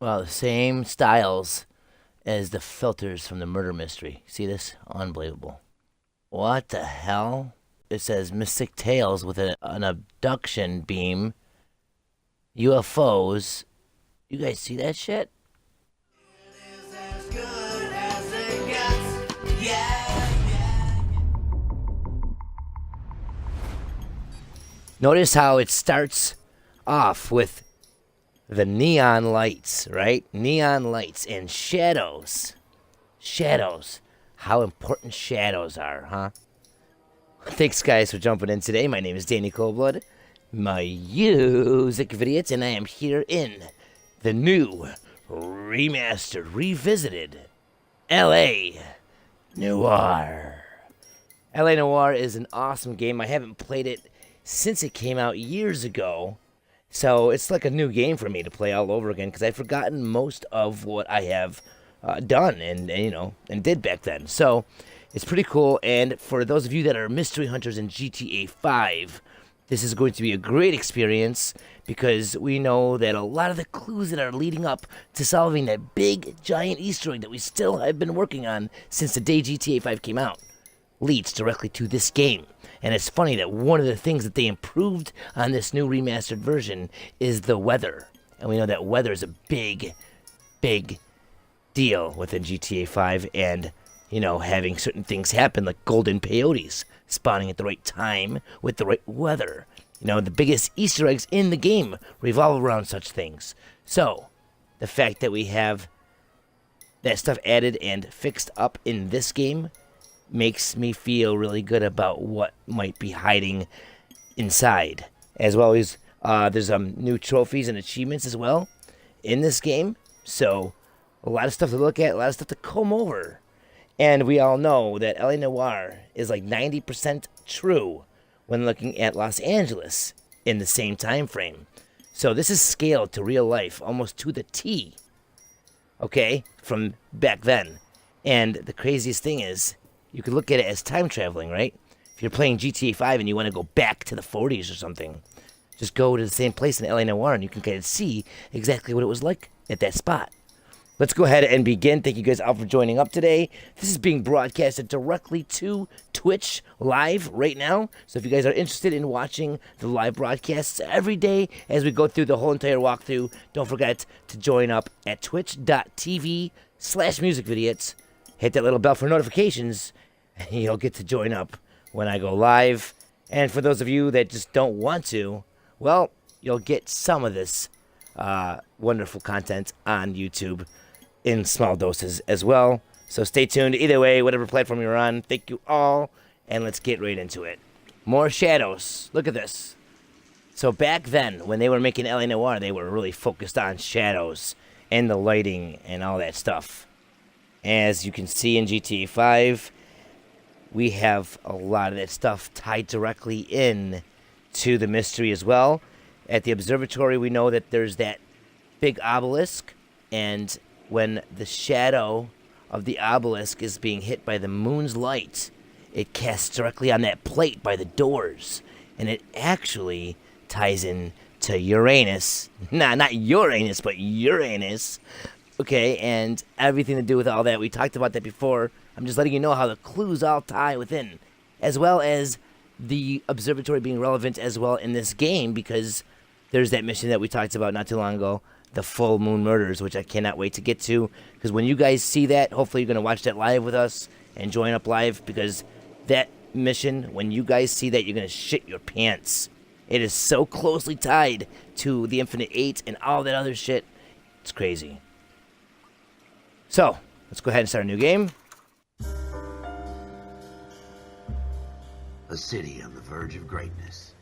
Well, the same styles as the filters from the murder mystery. See this? Unbelievable. What the hell? It says Mystic Tales with an abduction beam, UFOs. You guys see that shit? Notice how it starts off with the neon lights, right? Neon lights and shadows. Shadows. How important shadows are, huh? Thanks, guys, for jumping in today. My name is Danny Coldblood, my music idiot, and I am here in the new, remastered, revisited L.A.Noire. L.A.Noire is an awesome game. I haven't played it since it came out years ago. So it's like a new game for me to play all over again because I've forgotten most of what I have done and did back then. So it's pretty cool. And for those of you that are mystery hunters in GTA 5, this is going to be a great experience because we know that a lot of the clues that are leading up to solving that big giant Easter egg that we still have been working on since the day GTA 5 came out leads directly to this game. And it's funny that one of the things that they improved on this new remastered version is the weather. And we know that weather is a big, big deal within GTA 5 and, having certain things happen like golden peyotes spawning at the right time with the right weather. The biggest Easter eggs in the game revolve around such things. So, the fact that we have that stuff added and fixed up in this game makes me feel really good about what might be hiding inside. As well as there's new trophies and achievements as well in this game. So a lot of stuff to look at, a lot of stuff to comb over. And we all know that L.A.Noire is like 90% true when looking at Los Angeles in the same time frame. So this is scaled to real life, almost to the T. Okay? From back then. And the craziest thing is, you could look at it as time traveling, right? If you're playing GTA 5 and you want to go back to the 40s or something, just go to the same place in L.A.Noire and you can kind of see exactly what it was like at that spot. Let's go ahead and begin. Thank you guys all for joining up today. This is being broadcasted directly to Twitch live right now. So if you guys are interested in watching the live broadcasts every day as we go through the whole entire walkthrough, don't forget to join up at twitch.tv/musicvidiots. Hit that little bell for notifications, and you'll get to join up when I go live. And for those of you that just don't want to, well, you'll get some of this wonderful content on YouTube in small doses as well. So stay tuned. Either way, whatever platform you're on, thank you all, and let's get right into it. More shadows. Look at this. So back then, when they were making L.A.Noire, they were really focused on shadows and the lighting and all that stuff. As you can see in GTA 5, we have a lot of that stuff tied directly in to the mystery as well. At the observatory, we know that there's that big obelisk, and when the shadow of the obelisk is being hit by the moon's light, it casts directly on that plate by the doors, and it actually ties in to Uranus. Nah, not Uranus, but Uranus. Okay, and everything to do with all that. We talked about that before. I'm just letting you know how the clues all tie within, as well as the observatory being relevant as well in this game, because there's that mission that we talked about not too long ago, the full moon murders, which I cannot wait to get to, because when you guys see that, hopefully you're going to watch that live with us and join up live, because that mission, when you guys see that, you're going to shit your pants. It is so closely tied to the Infinite 8 and all that other shit. It's crazy. So, let's go ahead and start a new game. A city on the verge of greatness.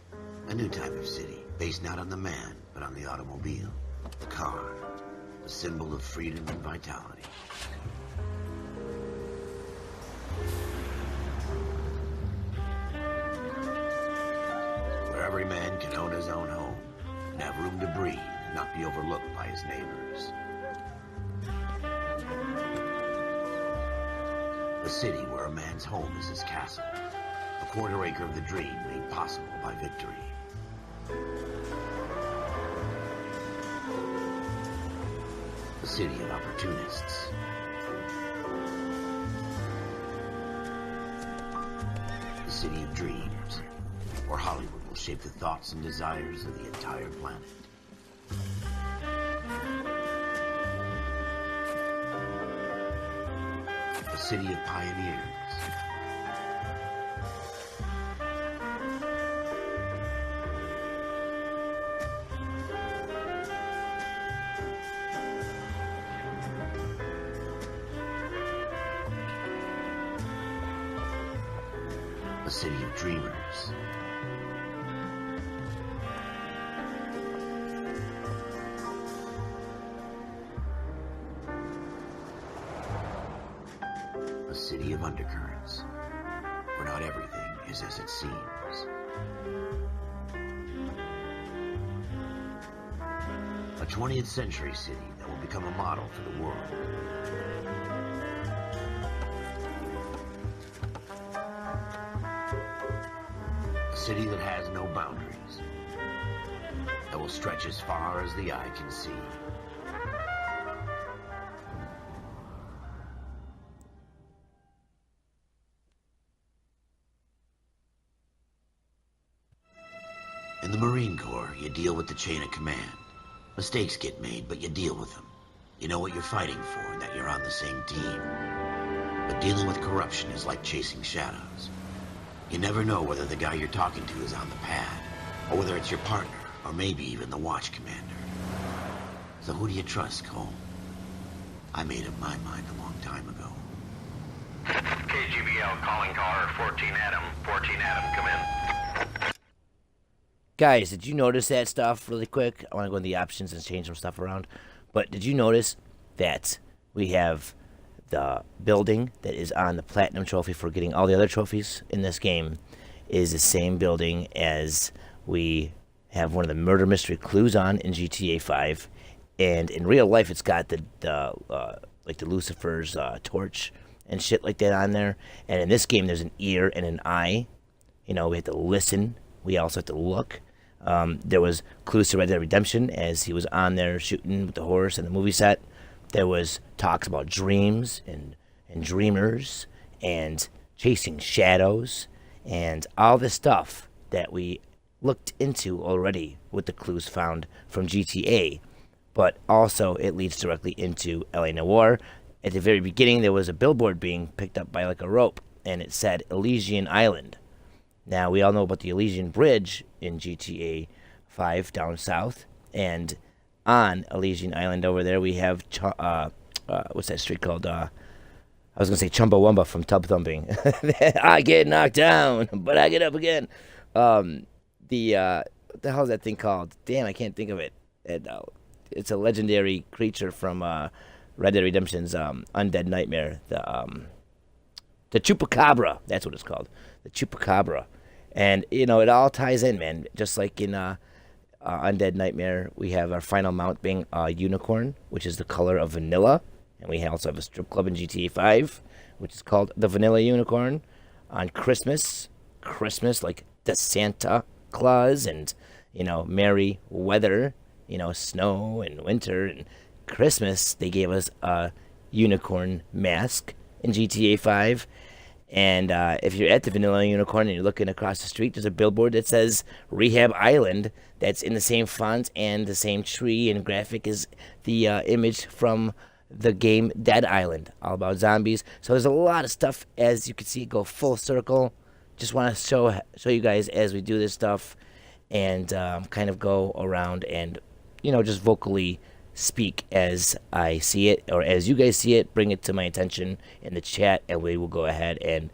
A new type of city, based not on the man, but on the automobile. The car. The symbol of freedom and vitality. Where every man can own his own home, and have room to breathe, and not be overlooked by his neighbors. A city where a man's home is his castle. A quarter acre of the dream made possible by victory. A city of opportunists. A city of dreams, where Hollywood will shape the thoughts and desires of the entire planet. A city of pioneers. A city of dreamers. A city of undercurrents, where not everything is as it seems. A 20th century city that will become a model for the world. A city that has no boundaries, that will stretch as far as the eye can see. In the Marine Corps, you deal with the chain of command. Mistakes get made, but you deal with them. You know what you're fighting for and that you're on the same team. But dealing with corruption is like chasing shadows. You never know whether the guy you're talking to is on the pad, or whether it's your partner, or maybe even the watch commander. So who do you trust, Cole? I made up my mind a long time ago. KGBL calling caller 14 Adam. 14 Adam, come in. Guys, did you notice that stuff really quick? I want to go in the options and change some stuff around. But did you notice that we have the building that is on the Platinum Trophy for getting all the other trophies in this game is the same building as we have one of the murder mystery clues on in GTA 5. And in real life, it's got the Lucifer's torch and shit like that on there. And in this game, there's an ear and an eye. You know, we have to listen. We also have to look. There was clues to Red Dead Redemption as he was on there shooting with the horse in the movie set. There was talks about dreams and dreamers and chasing shadows and all this stuff that we looked into already with the clues found from GTA. But also it leads directly into L.A.Noire. At the very beginning, there was a billboard being picked up by like a rope, and it said Elysian Island. Now, we all know about the Elysian Bridge in GTA 5 down south, and on Elysian Island over there, we have, what's that street called? I was going to say Chumbawamba from Tub Thumping. I get knocked down, but I get up again. What the hell is that thing called? Damn, I can't think of it. It's a legendary creature from Red Dead Redemption's Undead Nightmare. The Chupacabra, that's what it's called. The Chupacabra. And, you know, it all ties in, man. Just like in Undead Nightmare, we have our final mount being a unicorn, which is the color of vanilla. And we also have a strip club in GTA 5, which is called the Vanilla Unicorn. On Christmas, like the Santa Claus and, you know, merry weather, you know, snow and winter and Christmas, they gave us a unicorn mask in GTA 5. And if you're at the Vanilla Unicorn and you're looking across the street, there's a billboard that says Rehab Island that's in the same font and the same tree and graphic as the image from the game Dead Island, all about zombies. So there's a lot of stuff, as you can see, go full circle. Just want to show you guys as we do this stuff and kind of go around and, you know, just vocally speak as I see it, or as you guys see it. Bring it to my attention in the chat, and we will go ahead and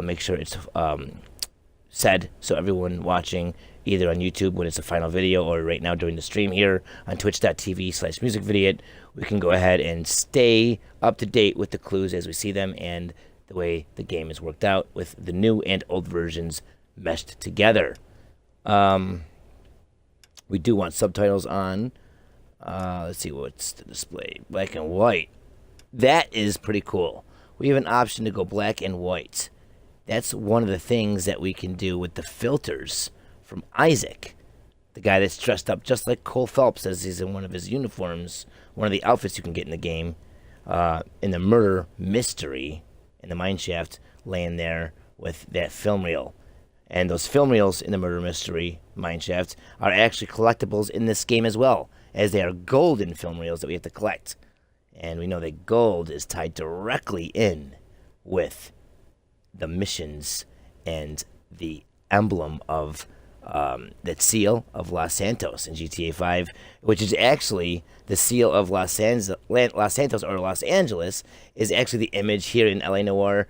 make sure it's said, so everyone watching either on YouTube when it's a final video, or right now during the stream here on twitch.tv/musicvidiot, we can go ahead and stay up to date with the clues as we see them and the way the game is worked out with the new and old versions meshed together. We do want subtitles on. Let's see what's the display. Black and white. That is pretty cool. We have an option to go black and white. That's one of the things that we can do with the filters from Isaac. The guy that's dressed up just like Cole Phelps as he's in one of his uniforms one of the outfits you can get in the game, in the murder mystery, in the mineshaft, laying there with that film reel. And those film reels in the murder mystery mineshaft are actually collectibles in this game as well, as they are golden film reels that we have to collect. And we know that gold is tied directly in with the missions and the emblem of that seal of Los Santos in GTA 5, which is actually the seal of Los Santos or Los Angeles, is actually the image here in L.A.Noire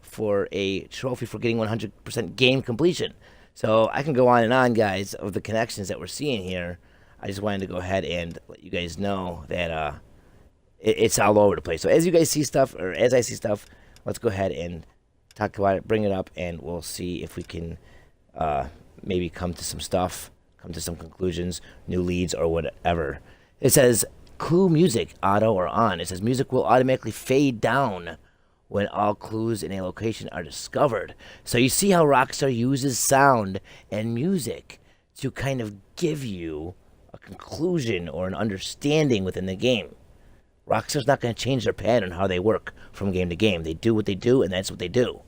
for a trophy for getting 100% game completion. So I can go on and on, guys, of the connections that we're seeing here. I just wanted to go ahead and let you guys know that it's all over the place. So as you guys see stuff, or as I see stuff, let's go ahead and talk about it, bring it up, and we'll see if we can maybe come to some stuff, come to some conclusions, new leads, or whatever. It says, clue music, auto or on. It says music will automatically fade down when all clues in a location are discovered. So you see how Rockstar uses sound and music to kind of give you a conclusion or an understanding within the game. Rockstar's not going to change their pattern, how they work from game to game. They do what they do, and that's what they do.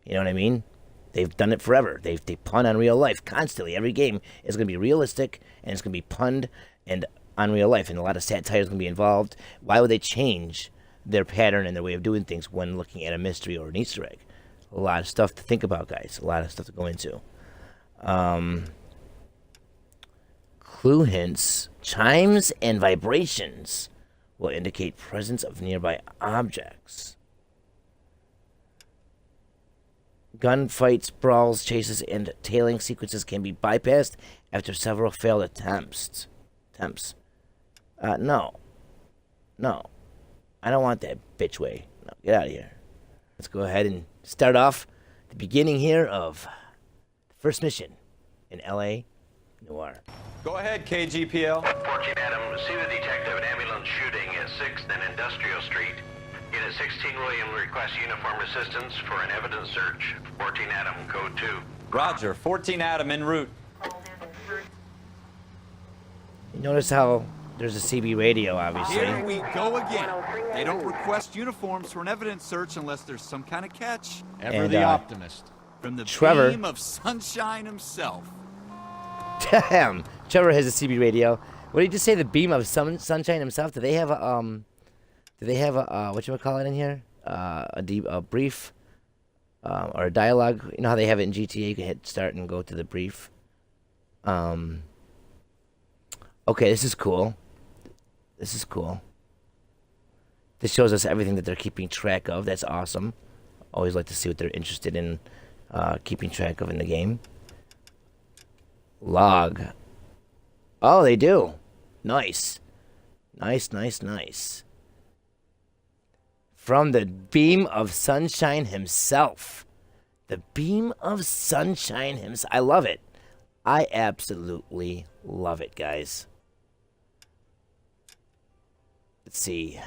You know what I mean? They've done it forever. They pun on real life constantly. Every game is going to be realistic, and it's going to be punned and on real life, and a lot of satire is going to be involved. Why would they change their pattern and their way of doing things when looking at a mystery or an Easter egg? A lot of stuff to think about, guys. A lot of stuff to go into. Clue hints, chimes, and vibrations will indicate presence of nearby objects. Gunfights, brawls, chases, and tailing sequences can be bypassed after several failed attempts. No. I don't want that bitch way. No, get out of here. Let's go ahead and start off the beginning here of the first mission in L.A.Noire. Go ahead, KGPL. 14 Adam, see the detective at ambulance shooting at 6th and Industrial Street. Unit 16 William requests uniform assistance for an evidence search. 14 Adam, code 2. Roger, 14 Adam en route. You notice how there's a CB radio, obviously. Here we go again. They don't request uniforms for an evidence search unless there's some kind of catch. Ever the optimist. From the Trevor. beam of sunshine himself. Damn, Trevor has a CB radio. What did you just say? The beam of sunshine himself? Do they have a whatchamacallit in here? A brief or a dialogue? You know how they have it in GTA? You can hit start and go to the brief. Okay, this is cool. This shows us everything that they're keeping track of. That's awesome. Always like to see what they're interested in keeping track of in the game. Log. Oh, they do. Nice. Nice. From the beam of sunshine himself. The beam of sunshine himself. I love it. I absolutely love it, guys. Let's see.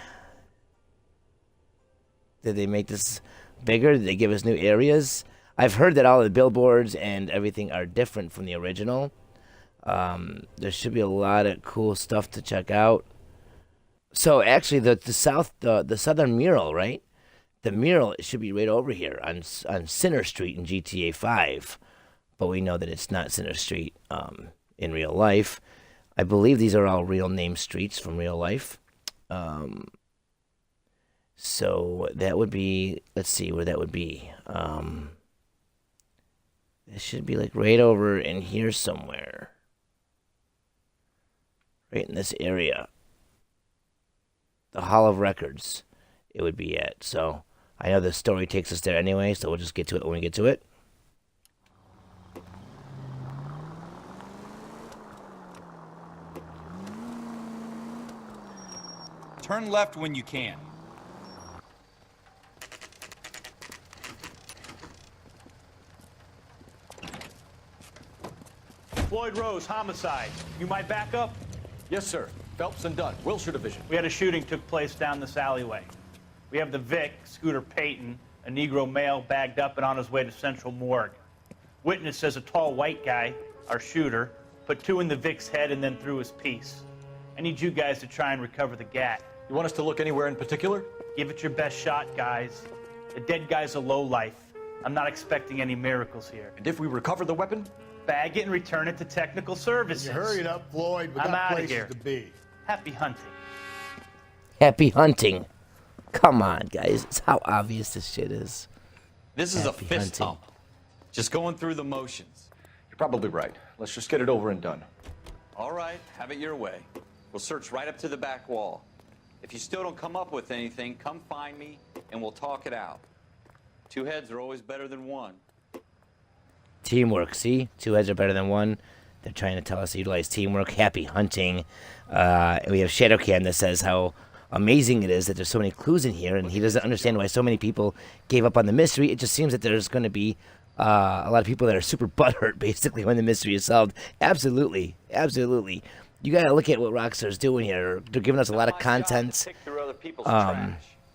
Did they make this bigger? Did they give us new areas? I've heard that all the billboards and everything are different from the original. There should be a lot of cool stuff to check out. So actually, the southern mural, right? The mural should be right over here on Center Street in GTA 5, but we know that it's not Center Street in real life. I believe these are all real name streets from real life. So that would be, let's see where that would be. It should be like right over in here somewhere. Right in this area. The Hall of Records it would be at. So I know the story takes us there anyway, so we'll just get to it when we get to it. Turn left when you can. Floyd Rose, homicide. You might back up? Yes, sir. Phelps and Dunn, Wilshire Division. We had a shooting took place down this alleyway. We have the Vic, Scooter Payton, a Negro male bagged up and on his way to Central Morgue. Witness says a tall white guy, our shooter, put two in the Vic's head and then threw his piece. I need you guys to try and recover the gat. You want us to look anywhere in particular? Give it your best shot, guys. The dead guy's a lowlife. I'm not expecting any miracles here. And if we recover the weapon? Bag it and return it to technical services. You hurry it up, Floyd. We I'm got outta places here. to be. Happy hunting. Happy hunting. Come on, guys. It's how obvious this shit is. This is Happy a fist hunting. hump. Just going through the motions. You're probably right. Let's just get it over and done. All right, have it your way. We'll search right up to the back wall. If you still don't come up with anything, come find me and we'll talk it out. 2 heads are always better than 1. Teamwork, see? 2 heads are better than 1. They're trying to tell us to utilize teamwork. Happy hunting. We have Shadowcan that says how amazing it is that there's so many clues in here, and he doesn't understand why so many people gave up on the mystery. It just seems that there's going to be a lot of people that are super butthurt, basically, when the mystery is solved. Absolutely. Absolutely. You got to look at what Rockstar's doing here. They're giving us a lot of content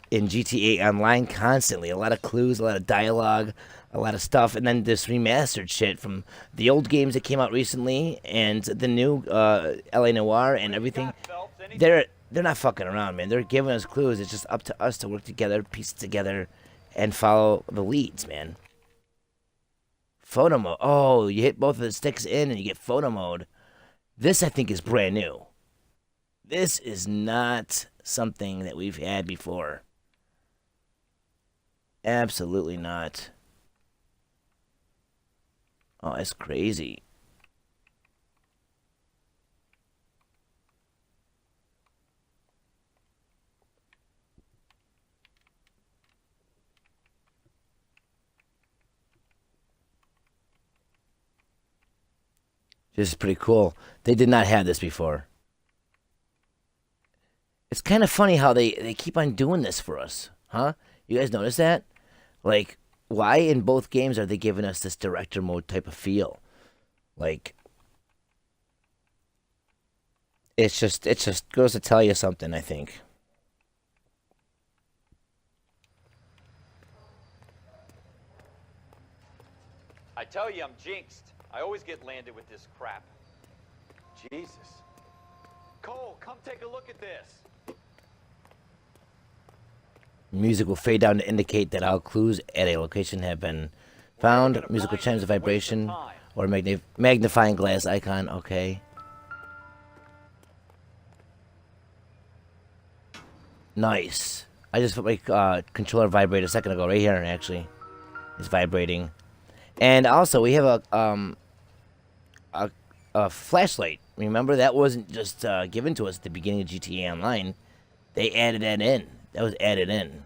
in GTA Online constantly. A lot of clues, a lot of dialogue, a lot of stuff, and then this remastered shit from the old games that came out recently and the new L.A.Noire and everything. They're not fucking around, man. They're giving us clues. It's just up to us to work together, piece it together, and follow the leads, man. Photo mode. Oh, you hit both of the sticks in and you get photo mode. This, I think, is brand new. This is not something that we've had before. Absolutely not. Oh, that's crazy. This is pretty cool. They did not have this before. It's kind of funny how they keep on doing this for us, huh? You guys notice that? Like, why in both games are they giving us this director mode type of feel? Like, it just goes to tell you something, I think. I tell you, I'm jinxed. I always get landed with this crap. Jesus. Cole, come take a look at this. Music will fade down to indicate that all clues at a location have been found. Musical chimes of vibration or magnifying glass icon. Okay. Nice. I just put my controller vibrate a second ago, right here, actually. It's vibrating. And also, we have a flashlight. Remember, that wasn't just given to us at the beginning of GTA Online. They added that in. That was added in.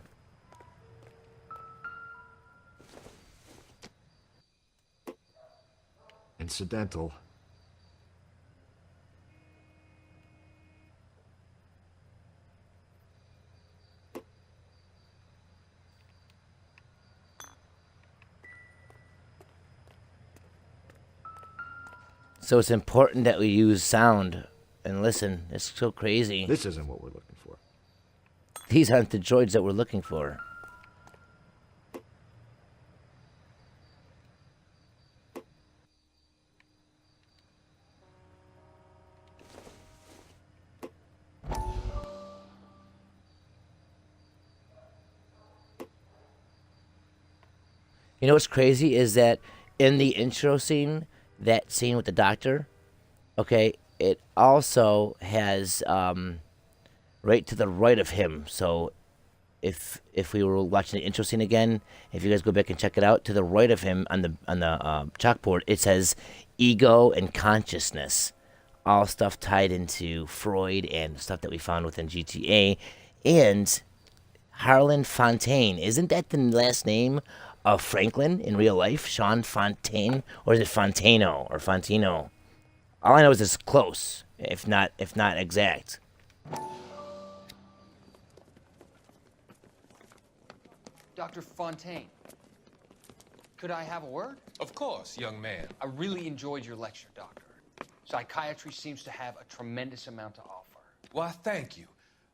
Incidental. So it's important that we use sound and listen. It's so crazy. This isn't what we're looking for. These aren't the droids that we're looking for. You know what's crazy is that in the intro scene, that scene with the doctor, okay, it also has right to the right of him. So if we were watching the intro scene again, if you guys go back and check it out, to the right of him on the chalkboard, it says ego and consciousness, all stuff tied into Freud and stuff that we found within GTA. And Harlan Fontaine, isn't that the last name of Franklin in real life? Sean Fontaine? Or is it Fontano or Fontino? All I know is it's close, if not exact. Dr. Fontaine, could I have a word? Of course, young man. I really enjoyed your lecture, Doctor. Psychiatry seems to have a tremendous amount to offer. Why, thank you.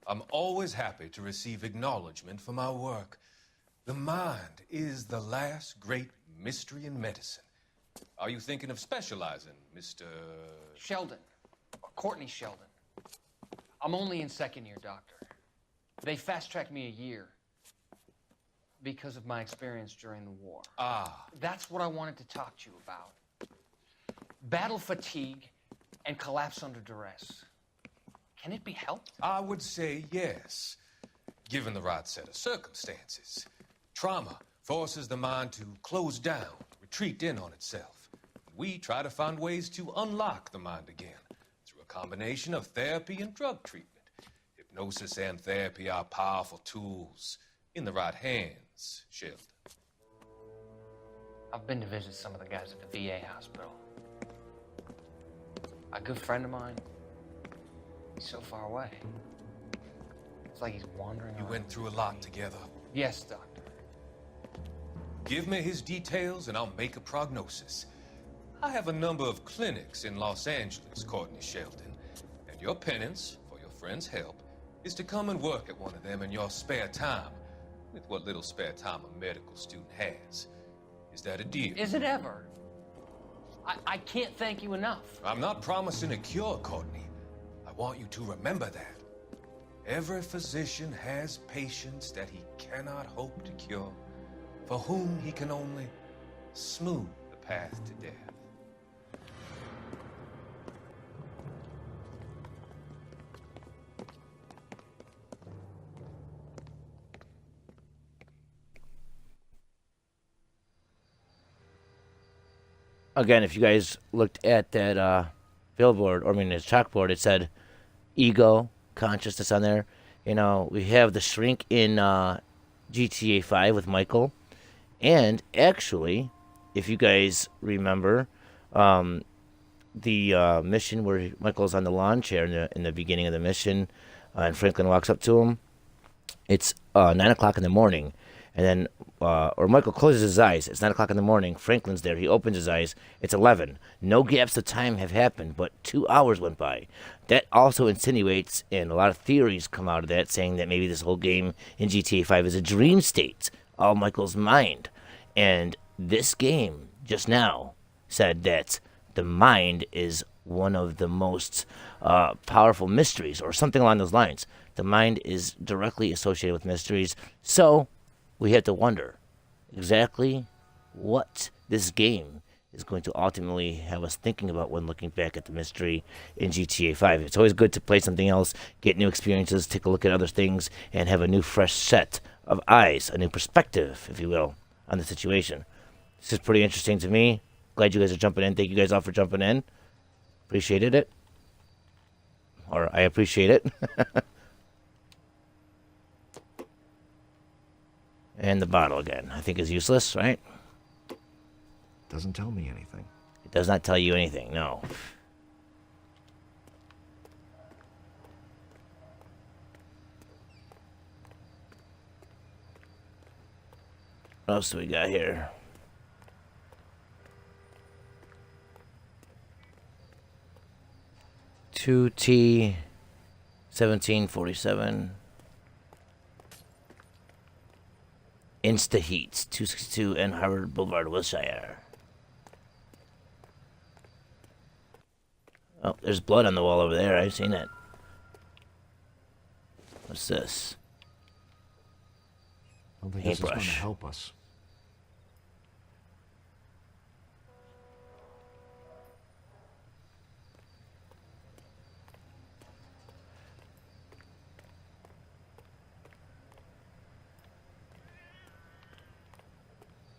I'm always happy to receive acknowledgement for my work. The mind is the last great mystery in medicine. Are you thinking of specializing, Mr. Sheldon, or Courtney Sheldon. I'm only in second year, Doctor. They fast-tracked me a year because of my experience during the war. Ah. That's what I wanted to talk to you about. Battle fatigue and collapse under duress. Can it be helped? I would say yes, given the right set of circumstances. Trauma forces the mind to close down, retreat in on itself. We try to find ways to unlock the mind again through a combination of therapy and drug treatment. Hypnosis and therapy are powerful tools in the right hands, Sheldon. I've been to visit some of the guys at the VA hospital. A good friend of mine, he's so far away. It's like he's wandering You around. went through a lot together. Yes, Doctor. Give me his details and I'll make a prognosis. I have a number of clinics in Los Angeles, Courtney Sheldon, and your penance, for your friend's help, is to come and work at one of them in your spare time, with what little spare time a medical student has. Is that a deal? Is it ever? I can't thank you enough. I'm not promising a cure, Courtney. I want you to remember that. Every physician has patients that he cannot hope to cure, for whom he can only smooth the path to death. Again, if you guys looked at that billboard, or I mean, his chalkboard, it said ego, consciousness on there. You know, we have the shrink in GTA 5 with Michael. And actually, if you guys remember, the mission where Michael's on the lawn chair in the beginning of the mission, and Franklin walks up to him, it's 9 o'clock in the morning. And then, or Michael closes his eyes. It's 9 o'clock in the morning. Franklin's there. He opens his eyes. It's 11. No gaps of time have happened, but 2 hours went by. That also insinuates, and a lot of theories come out of that, saying that maybe this whole game in GTA 5 is a dream state of Michael's mind. And this game, just now, said that the mind is one of the most powerful mysteries, or something along those lines. The mind is directly associated with mysteries. So we have to wonder exactly what this game is going to ultimately have us thinking about when looking back at the mystery in GTA 5. It's always good to play something else, get new experiences, take a look at other things, and have a new fresh set of eyes, a new perspective, if you will, on the situation. This is pretty interesting to me. Glad you guys are jumping in. Thank you guys all for jumping in. Appreciated it. Or I appreciate it. And the bottle again, I think, is useless, right? Doesn't tell me anything. It does not tell you anything, no. What else do we got here? T 1747. Insta Heats, 262 and Harvard Boulevard, Wilshire. Oh, there's blood on the wall over there. I've seen it. What's this? I don't think this is going to Paintbrush. help us.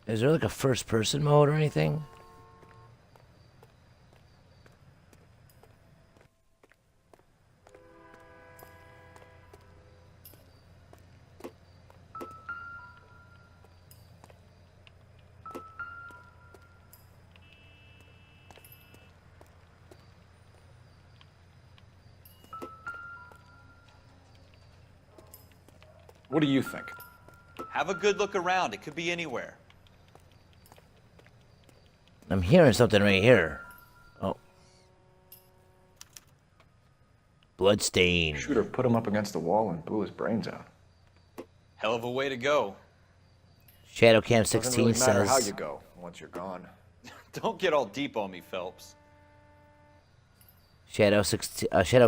Is there like a first-person mode or anything? What do you think? Have a good look around. It could be anywhere. I'm hearing something right here. Oh. Bloodstain. Shooter put him up against the wall and blew his brains out. Hell of a way to go. Shadowcam Doesn't 16 really matter says... how you go once you're gone. Don't get all deep on me, Phelps. Shadow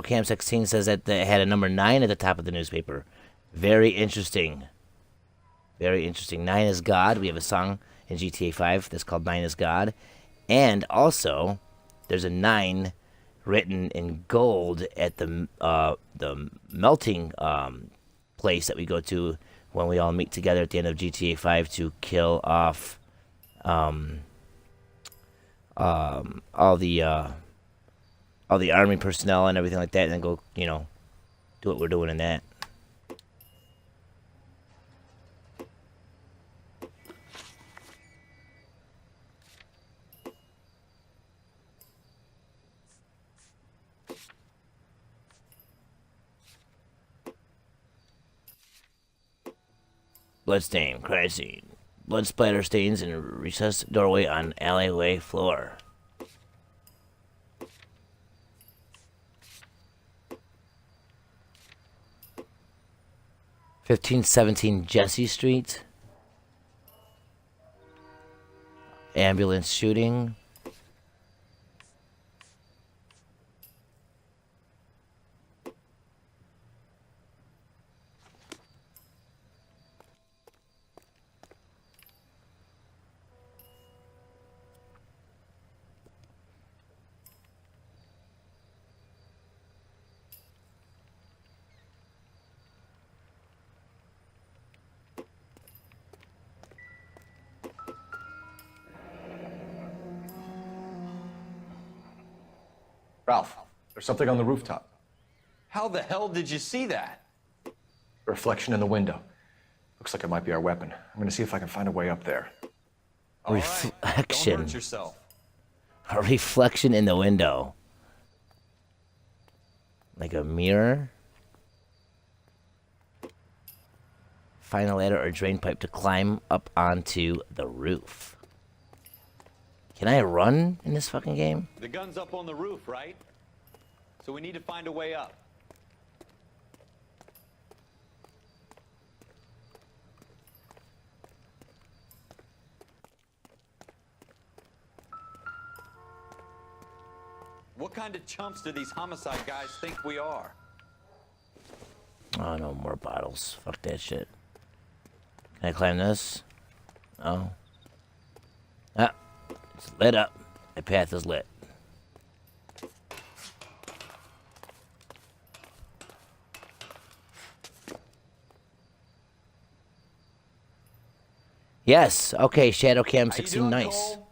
Cam 16 says that they had a number 9 at the top of the newspaper. Very interesting. Very interesting. 9 is God. We have a song in GTA 5 that's called 9 is God. And also, there's a 9 written in gold at the melting place that we go to when we all meet together at the end of GTA 5 to kill off all the army personnel and everything like that, and then go, you know, do what we're doing in that. Bloodstain, crime scene. Blood splatter stains in a recessed doorway on alleyway floor. (1517) Jesse Street. Ambulance shooting. Ralph, there's something on the rooftop. How the hell did you see that? Reflection in the window. Looks like it might be our weapon. I'm gonna see if I can find a way up there. Reflection. Don't hurt yourself. A reflection in the window. Like a mirror. Find a ladder or drain pipe to climb up onto the roof. Can I run in this fucking game? The gun's up on the roof, right? So we need to find a way up. What kind of chumps do these homicide guys think we are? Oh, no more bottles. Fuck that shit. Can I climb this? Oh. Ah. It's lit up. My path is lit. Yes. Okay, Shadow Cam 16, nice. Cole?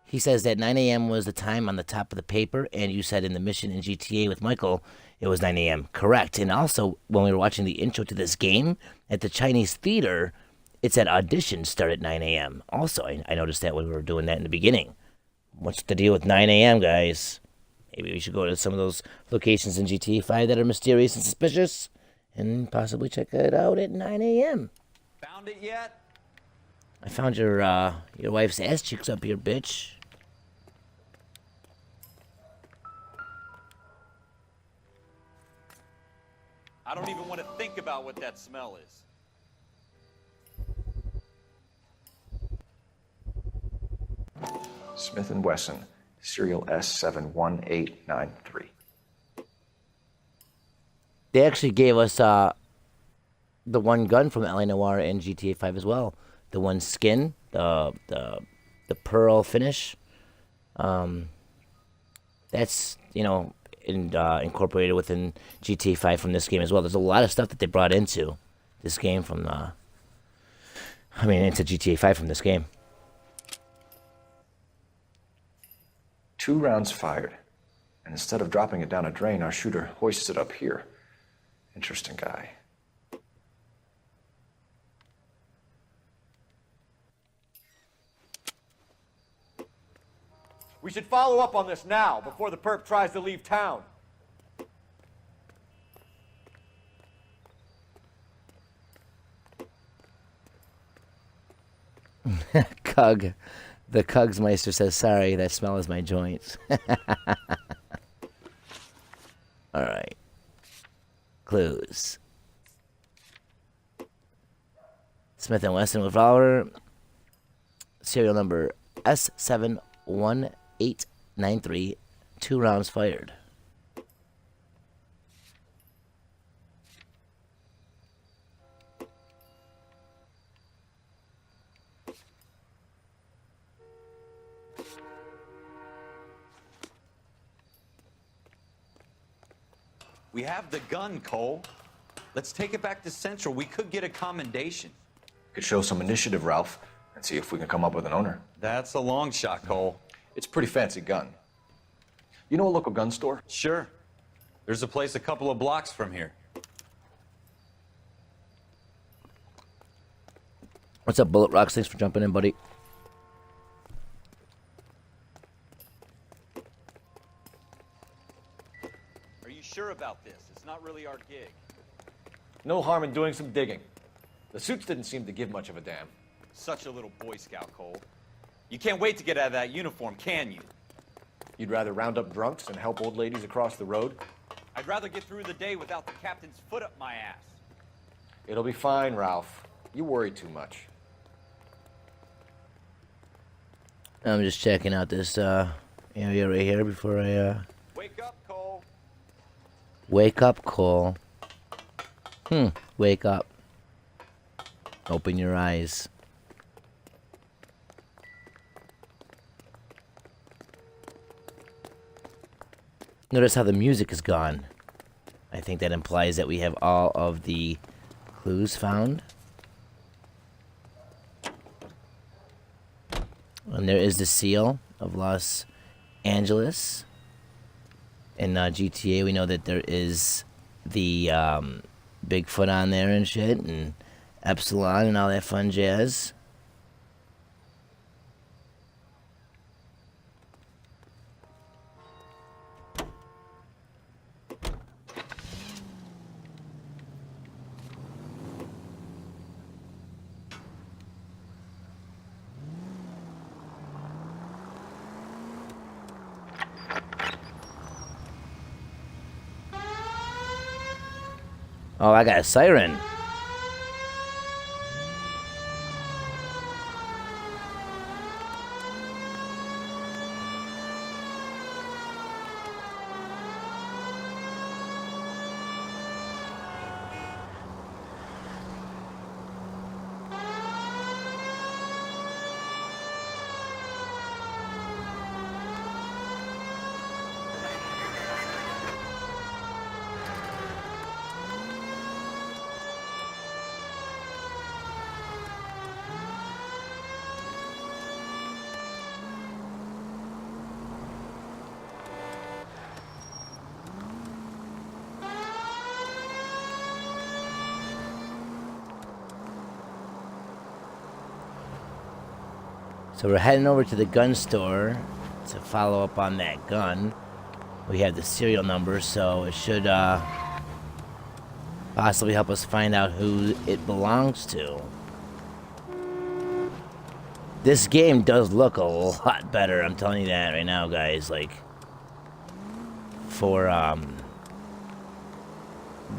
He says that 9 a.m. was the time on the top of the paper, and you said in the mission in GTA with Michael, it was 9 a.m. Correct. And also, when we were watching the intro to this game at the Chinese theater, it said auditions start at 9 a.m. Also, I noticed that when we were doing that in the beginning. What's the deal with 9 a.m., guys? Maybe we should go to some of those locations in GTA 5 that are mysterious and suspicious, and possibly check it out at 9 a.m. Found it yet? I found your wife's ass cheeks up here, bitch. I don't even want to think about what that smell is. Smith & Wesson, serial S71893. They actually gave us the one gun from L.A.Noire in GTA 5 as well. The one skin, the pearl finish. That's, you know, incorporated within GTA 5 from this game as well. There's a lot of stuff that they brought into this game from into GTA 5 from this game. 2 rounds fired. And instead of dropping it down a drain, our shooter hoists it up here. Interesting guy. We should follow up on this now, before the perp tries to leave town. Cug. The Cugsmeister says, sorry, that smell is my joints. Alright. Clues. Smith & Wesson revolver. Serial number S71893. 2 rounds fired. We have the gun, Cole. Let's take it back to Central. We could get a commendation. Could show some initiative, Ralph, and see if we can come up with an owner. That's a long shot, Cole. It's a pretty fancy gun. You know a local gun store? Sure. There's a place a couple of blocks from here. What's up, Bullet Rocks? Thanks for jumping in, buddy. Are you sure about this? It's not really our gig. No harm in doing some digging. The suits didn't seem to give much of a damn. Such a little Boy Scout, Cole. You can't wait to get out of that uniform, can you? You'd rather round up drunks and help old ladies across the road? I'd rather get through the day without the captain's foot up my ass. It'll be fine, Ralph. You worry too much. I'm just checking out this area right here before I Wake up, Cole. wake up, Cole. Wake up. Open your eyes. Notice how the music is gone. I think that implies that we have all of the clues found. And there is the seal of Los Angeles. In GTA, we know that there is the Bigfoot on there and shit, and Epsilon and all that fun jazz. Oh, I got a siren. So we're heading over to the gun store to follow up on that gun. We have the serial number, so it should possibly help us find out who it belongs to. This game does look a lot better, I'm telling you that right now, guys. Like, for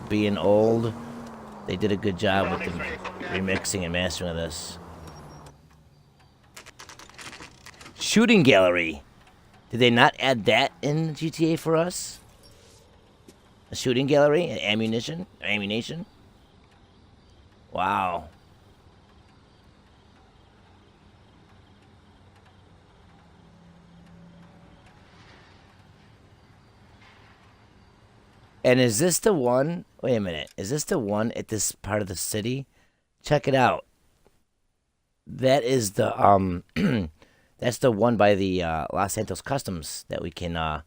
being old, they did a good job with the remixing and mastering of this. Shooting gallery. Did they not add that in GTA for us? A shooting gallery? An ammunition? Ammunition? Wow. And is this the one? Wait a minute. Is this the one at this part of the city? Check it out. That is the that's the one by the Los Santos Customs that we can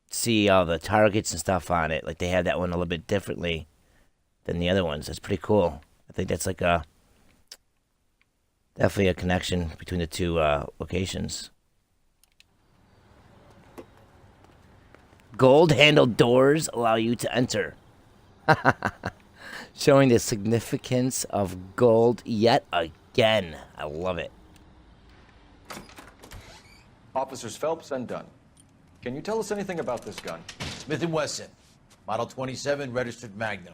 see all the targets and stuff on it. Like, they have that one a little bit differently than the other ones. That's pretty cool. I think that's like definitely a connection between the two locations. Gold-handled doors allow you to enter. Showing the significance of gold yet again. I love it. Officers Phelps and Dunn. Can you tell us anything about this gun? Smith & Wesson, Model 27, registered Magnum.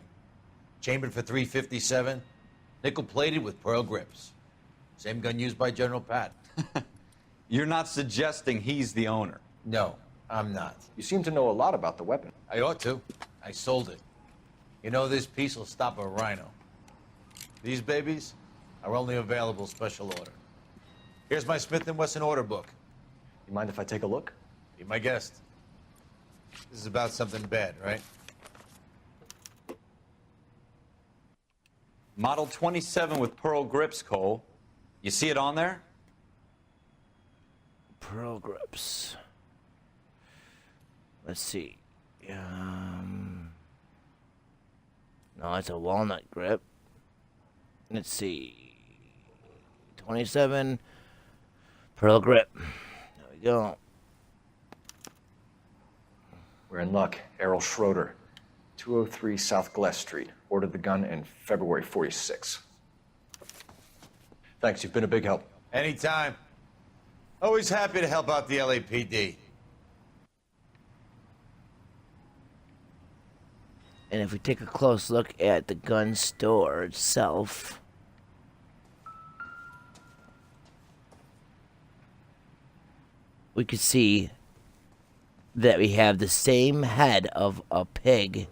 Chambered for .357, nickel-plated with pearl grips. Same gun used by General Pat. You're not suggesting he's the owner? No, I'm not. You seem to know a lot about the weapon. I ought to. I sold it. You know, this piece will stop a rhino. These babies are only available special order. Here's my Smith & Wesson order book. You mind if I take a look? Be my guest. This is about something bad, right? Model 27 with pearl grips, Cole. You see it on there? Pearl grips. Let's see. No, it's a walnut grip. Let's see. 27 pearl grip. There we go. We're in luck. Errol Schroeder, 203 South Glass Street. Ordered the gun in February 46. Thanks, you've been a big help. Anytime. Always happy to help out the LAPD. And if we take a close look at the gun store itself, we could see that we have the same head of a pig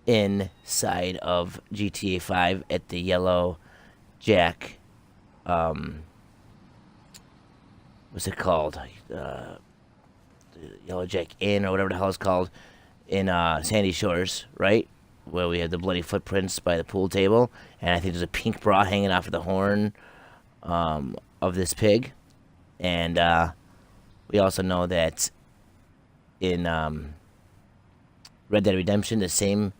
inside of GTA 5 at the Yellow Jack, what's it called? The Yellow Jack Inn or whatever the hell it's called in Sandy Shores, right? Where we have the bloody footprints by the pool table, and I think there's a pink bra hanging off of the horn of this pig. And we also know that in Red Dead Redemption, the same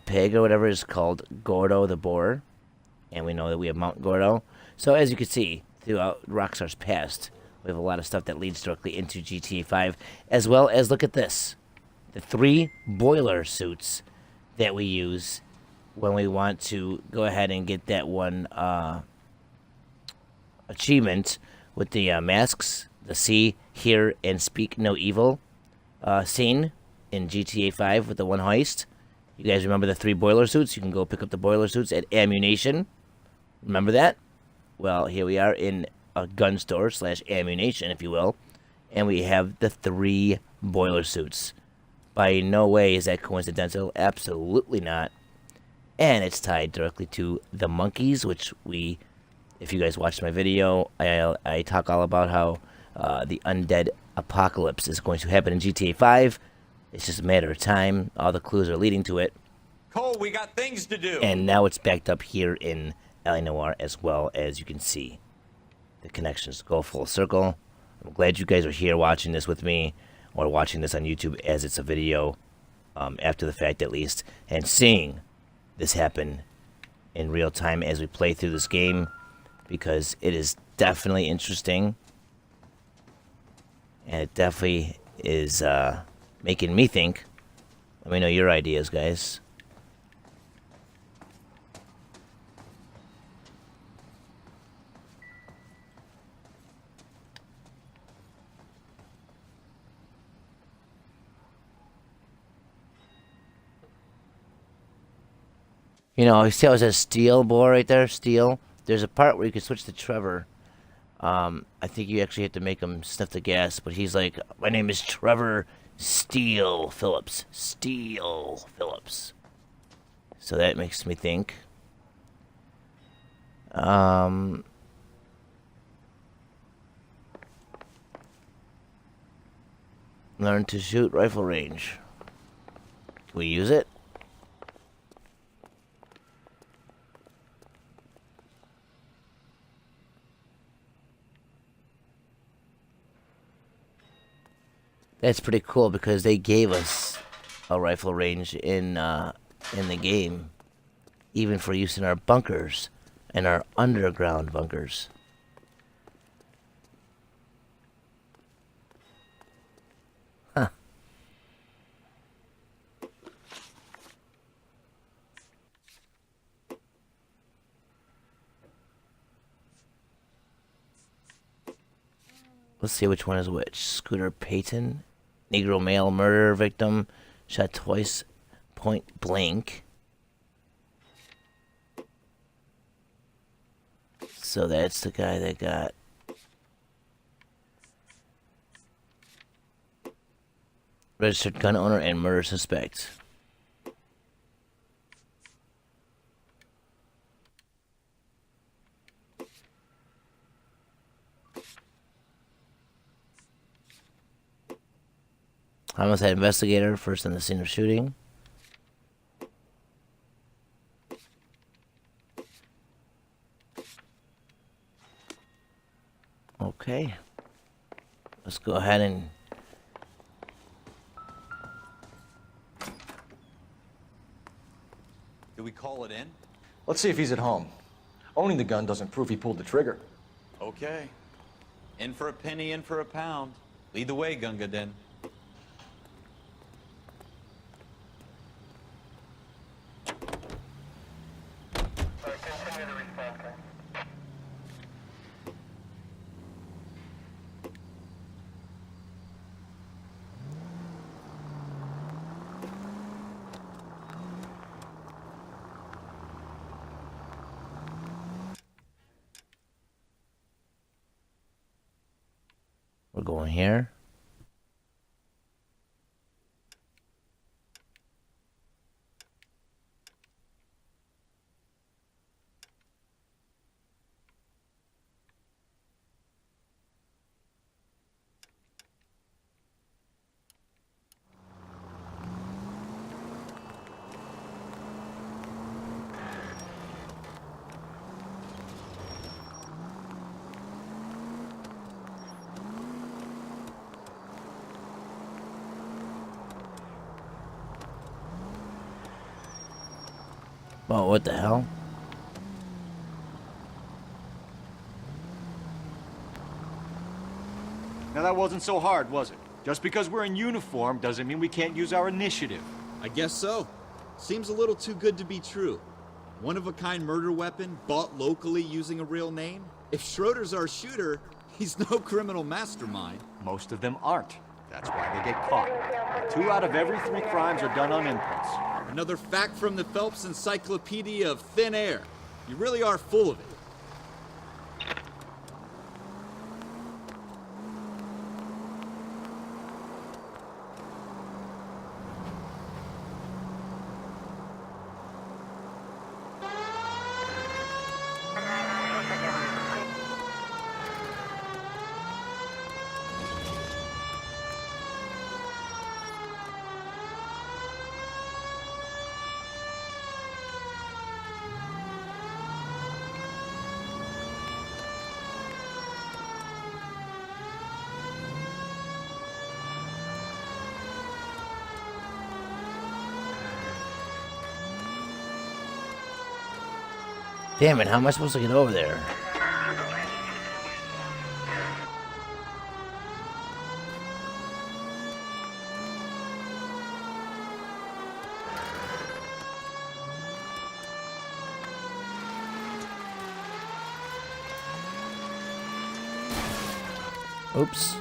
pig or whatever is called Gordo the Boar, and we know that we have Mount Gordo. So as you can see, throughout Rockstar's past, we have a lot of stuff that leads directly into GTA 5, as well as, look at this, the 3 boiler suits that we use when we want to go ahead and get that one achievement with the masks, the see, hear, and speak no evil scene in GTA 5 with the one heist. You guys remember the 3 boiler suits? You can go pick up the boiler suits at Ammunition. Remember that? Well, here we are in a gun store / ammunition, if you will, and we have the 3 boiler suits. By no way is that coincidental. Absolutely not. And it's tied directly to the monkeys, which we, if you guys watched my video, I talk all about how the undead apocalypse is going to happen in GTA 5. It's just a matter of time. All the clues are leading to it. Cole, we got things to do. And now it's backed up here in L.A.Noire, as well as you can see the connections go full circle. I'm glad you guys are here watching this with me, or watching this on YouTube as it's a video after the fact at least, and seeing this happen in real time as we play through this game, because it is definitely interesting, and it definitely is making me think. Let me know your ideas, guys. You know, you see how it says Steel Boy right there? Steel. There's a part where you can switch to Trevor. I think you actually have to make him sniff the gas, but he's like, my name is Trevor Steele Phillips. Steele Phillips. So that makes me think. Learn to shoot rifle range. Can we use it? That's pretty cool because they gave us a rifle range in the game, even for use in our bunkers and our underground bunkers. Huh. Let's see which one is which. Scooter Payton. Negro male murder victim, shot twice, point blank. So that's the guy that got registered gun owner and murder suspect. Homicide investigator, first on the scene of shooting. Okay. Let's go ahead and... Do we call it in? Let's see if he's at home. Owning the gun doesn't prove he pulled the trigger. Okay. In for a penny, in for a pound. Lead the way, Gunga Din. We're going here. Oh, what the hell? Now that wasn't so hard, was it? Just because we're in uniform doesn't mean we can't use our initiative. I guess so. Seems a little too good to be true. One-of-a-kind murder weapon, bought locally using a real name? If Schroeder's our shooter, he's no criminal mastermind. Most of them aren't. That's why they get caught. 2 out of every 3 crimes are done on impulse. Another fact from the Phelps Encyclopedia of Thin Air. You really are full of it. Damn it, how am I supposed to get over there? Oops.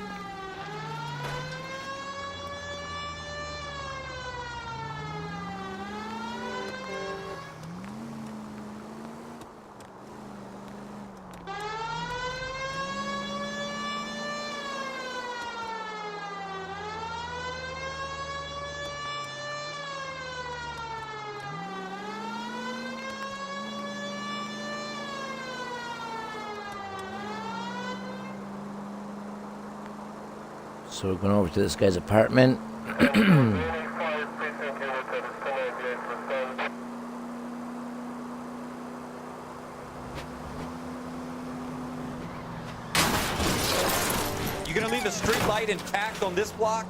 So we're going over to this guy's apartment. You gonna leave the street light intact on this block?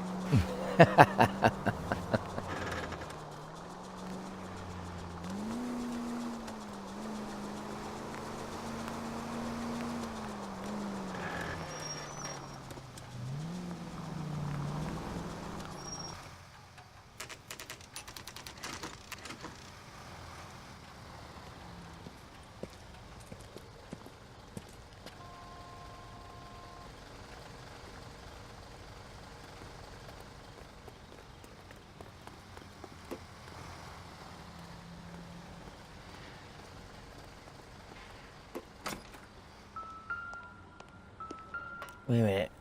Wait a minute.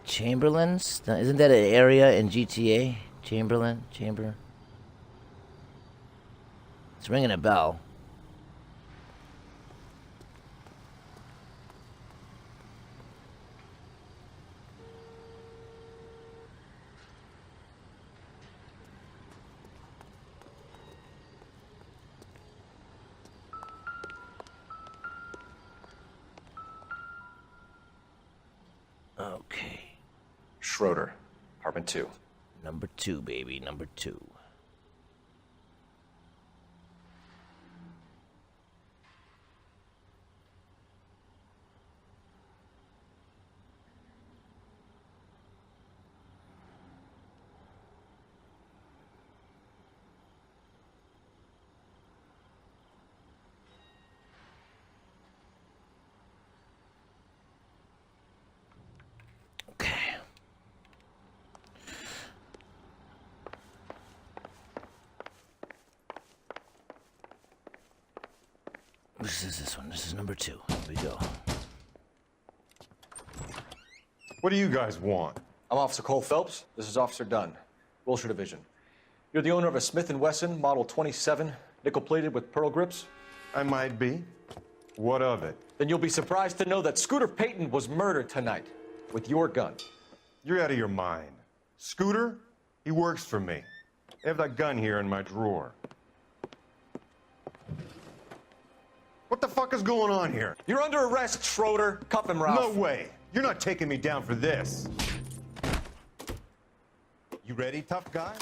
Chamberlain's? Isn't that an area in GTA? Chamber. It's ringing a bell. Schroeder, Apartment 2. Number 2, baby, number 2. This is this one. This is number 2. Here we go. What do you guys want? I'm Officer Cole Phelps. This is Officer Dunn, Wilshire Division. You're the owner of a Smith & Wesson Model 27, nickel-plated with pearl grips? I might be. What of it? Then you'll be surprised to know that Scooter Payton was murdered tonight with your gun. You're out of your mind. Scooter? He works for me. I have that gun here in my drawer. What the fuck is going on here? You're under arrest, Schroeder. Cuff him, Ralph. No way. You're not taking me down for this. You ready, tough guy?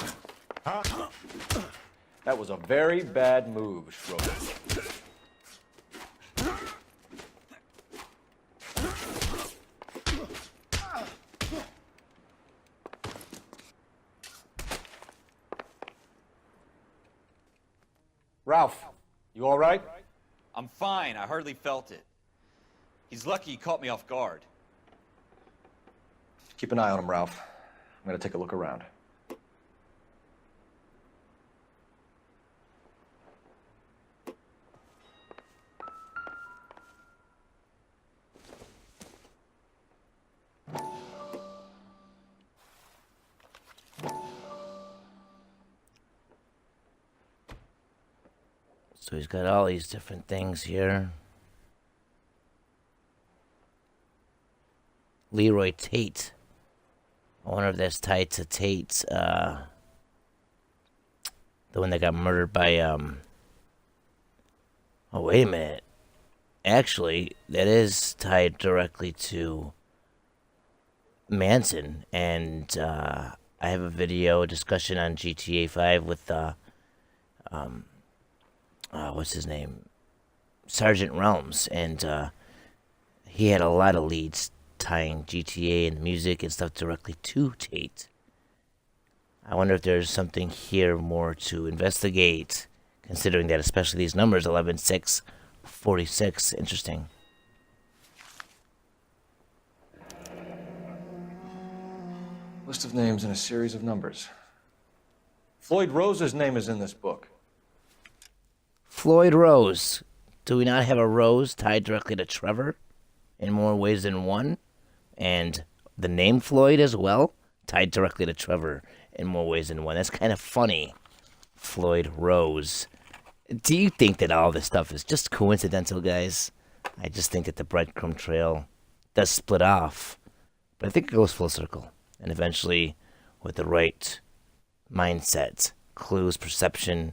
Huh? That was a very bad move, Schroeder. Ralph, you all right? I'm fine. I hardly felt it. He's lucky he caught me off guard. Keep an eye on him, Ralph. I'm gonna take a look around. So he's got all these different things here. Leroy Tate. I wonder if that's tied to Tate, the one that got murdered by, Oh, wait a minute. Actually, that is tied directly to Manson. And, I have a video discussion on GTA 5 with, what's his name? Sergeant Realms. And, he had a lot of leads tying GTA and music and stuff directly to Tate. I wonder if there's something here more to investigate, considering that especially these numbers, 11, 6, 46. Interesting. List of names and a series of numbers. Floyd Rose's name is in this book. Floyd Rose. Do we not have a Rose tied directly to Trevor in more ways than one? And the name Floyd as well, tied directly to Trevor in more ways than one. That's kind of funny. Floyd Rose. Do you think that all this stuff is just coincidental, guys? I just think that the breadcrumb trail does split off. But I think it goes full circle. And eventually, with the right mindset, clues, perception,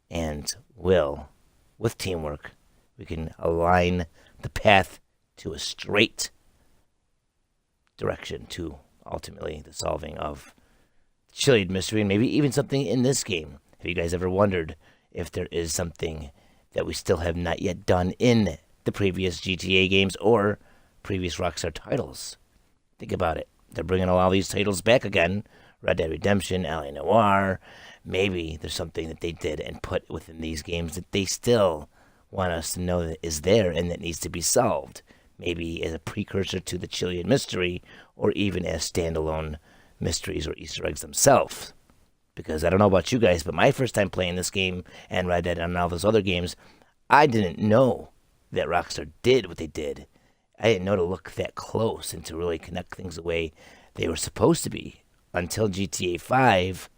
and will, with teamwork, we can align the path to a straight direction to ultimately the solving of the chiliad mystery, and maybe even something in this game. Have you guys ever wondered if there is something that we still have not yet done in the previous GTA games or previous Rockstar titles? Think about it. They're bringing all these titles back again. Red Dead Redemption, L.A.Noire. Maybe there's something that they did and put within these games that they still want us to know that is there and that needs to be solved. Maybe as a precursor to the chiliad mystery, or even as standalone mysteries or Easter eggs themselves. Because I don't know about you guys, but my first time playing this game and Red Dead and all those other games, I didn't know that Rockstar did what they did. I didn't know to look that close and to really connect things the way they were supposed to be. Until GTA 5,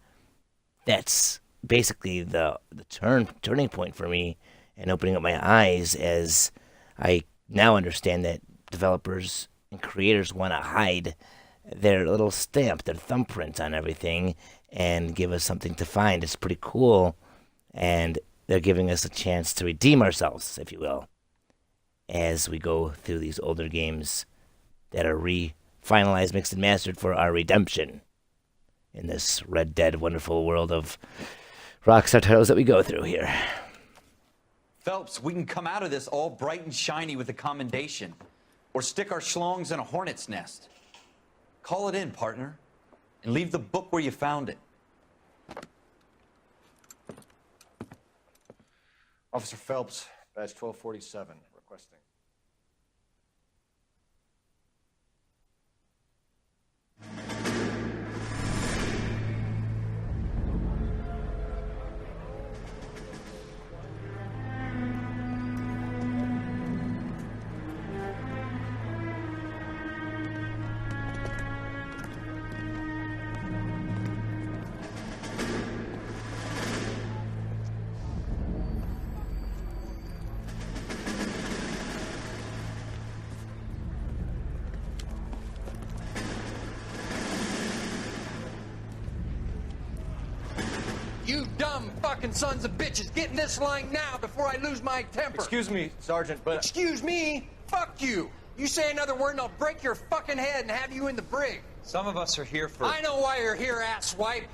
that's basically the turning point for me and opening up my eyes, as I now understand that developers and creators want to hide their little stamp, their thumbprint on everything, and give us something to find. It's pretty cool, and they're giving us a chance to redeem ourselves, if you will, as we go through these older games that are finalized, mixed, and mastered for our redemption in this Red Dead wonderful world of Rockstar titles that we go through here. Phelps, we can come out of this all bright and shiny with a commendation. Or stick our schlongs in a hornet's nest. Call it in, partner. And leave the book where you found it. Officer Phelps, badge 1247, requesting. You dumb fucking sons of bitches, get in this line now before I lose my temper. Excuse me, Sergeant, but... Excuse me? Fuck you. You say another word and I'll break your fucking head and have you in the brig. Some of us are here for... I know why you're here, asswipe.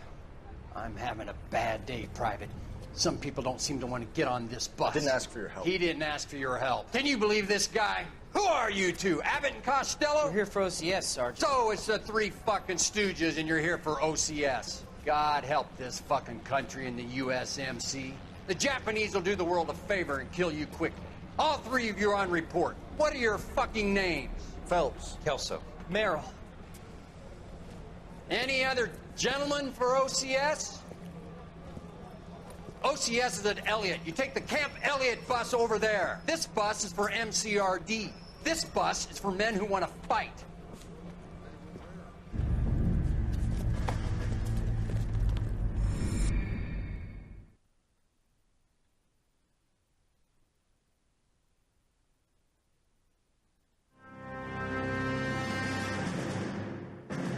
I'm having a bad day, Private. Some people don't seem to want to get on this bus. I didn't ask for your help. He didn't ask for your help. Can you believe this guy? Who are you two? Abbott and Costello? We're here for OCS, Sergeant. So it's the three fucking stooges and you're here for OCS. God help this fucking country and the USMC. The Japanese will do the world a favor and kill you quickly. All three of you are on report. What are your fucking names? Phelps. Kelso. Merrill. Any other gentlemen for OCS? OCS is at Elliott. You take the Camp Elliott bus over there. This bus is for MCRD. This bus is for men who want to fight.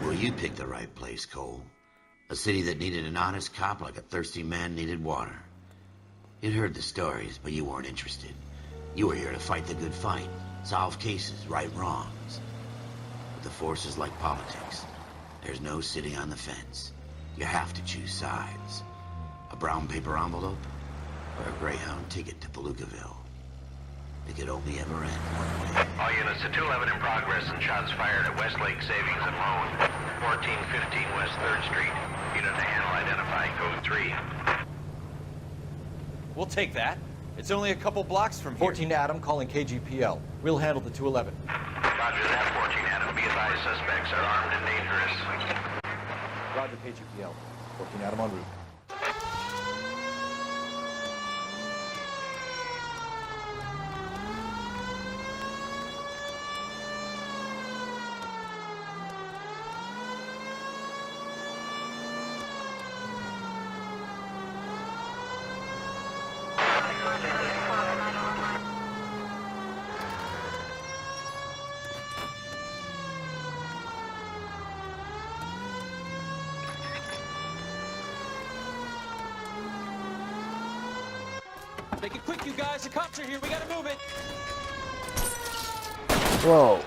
Well, you picked the right place, Cole. A city that needed an honest cop like a thirsty man needed water. You'd heard the stories, but you weren't interested. You were here to fight the good fight, solve cases, right wrongs. But the force is like politics. There's no sitting on the fence. You have to choose sides. A brown paper envelope or a Greyhound ticket to Palookaville. It could only ever end one way. All units to 211 in progress and shots fired at Westlake Savings and Loan, 1415 West 3rd Street. Unit to handle identifying code 3. We'll take that. It's only a couple blocks from here. 14 Adam calling KGPL. We'll handle the 211. Roger that, 14 Adam. Be advised, suspects are armed and dangerous. Roger, KGPL. 14 Adam en route. Make it quick, you guys. The cops are here. We gotta move it. Whoa.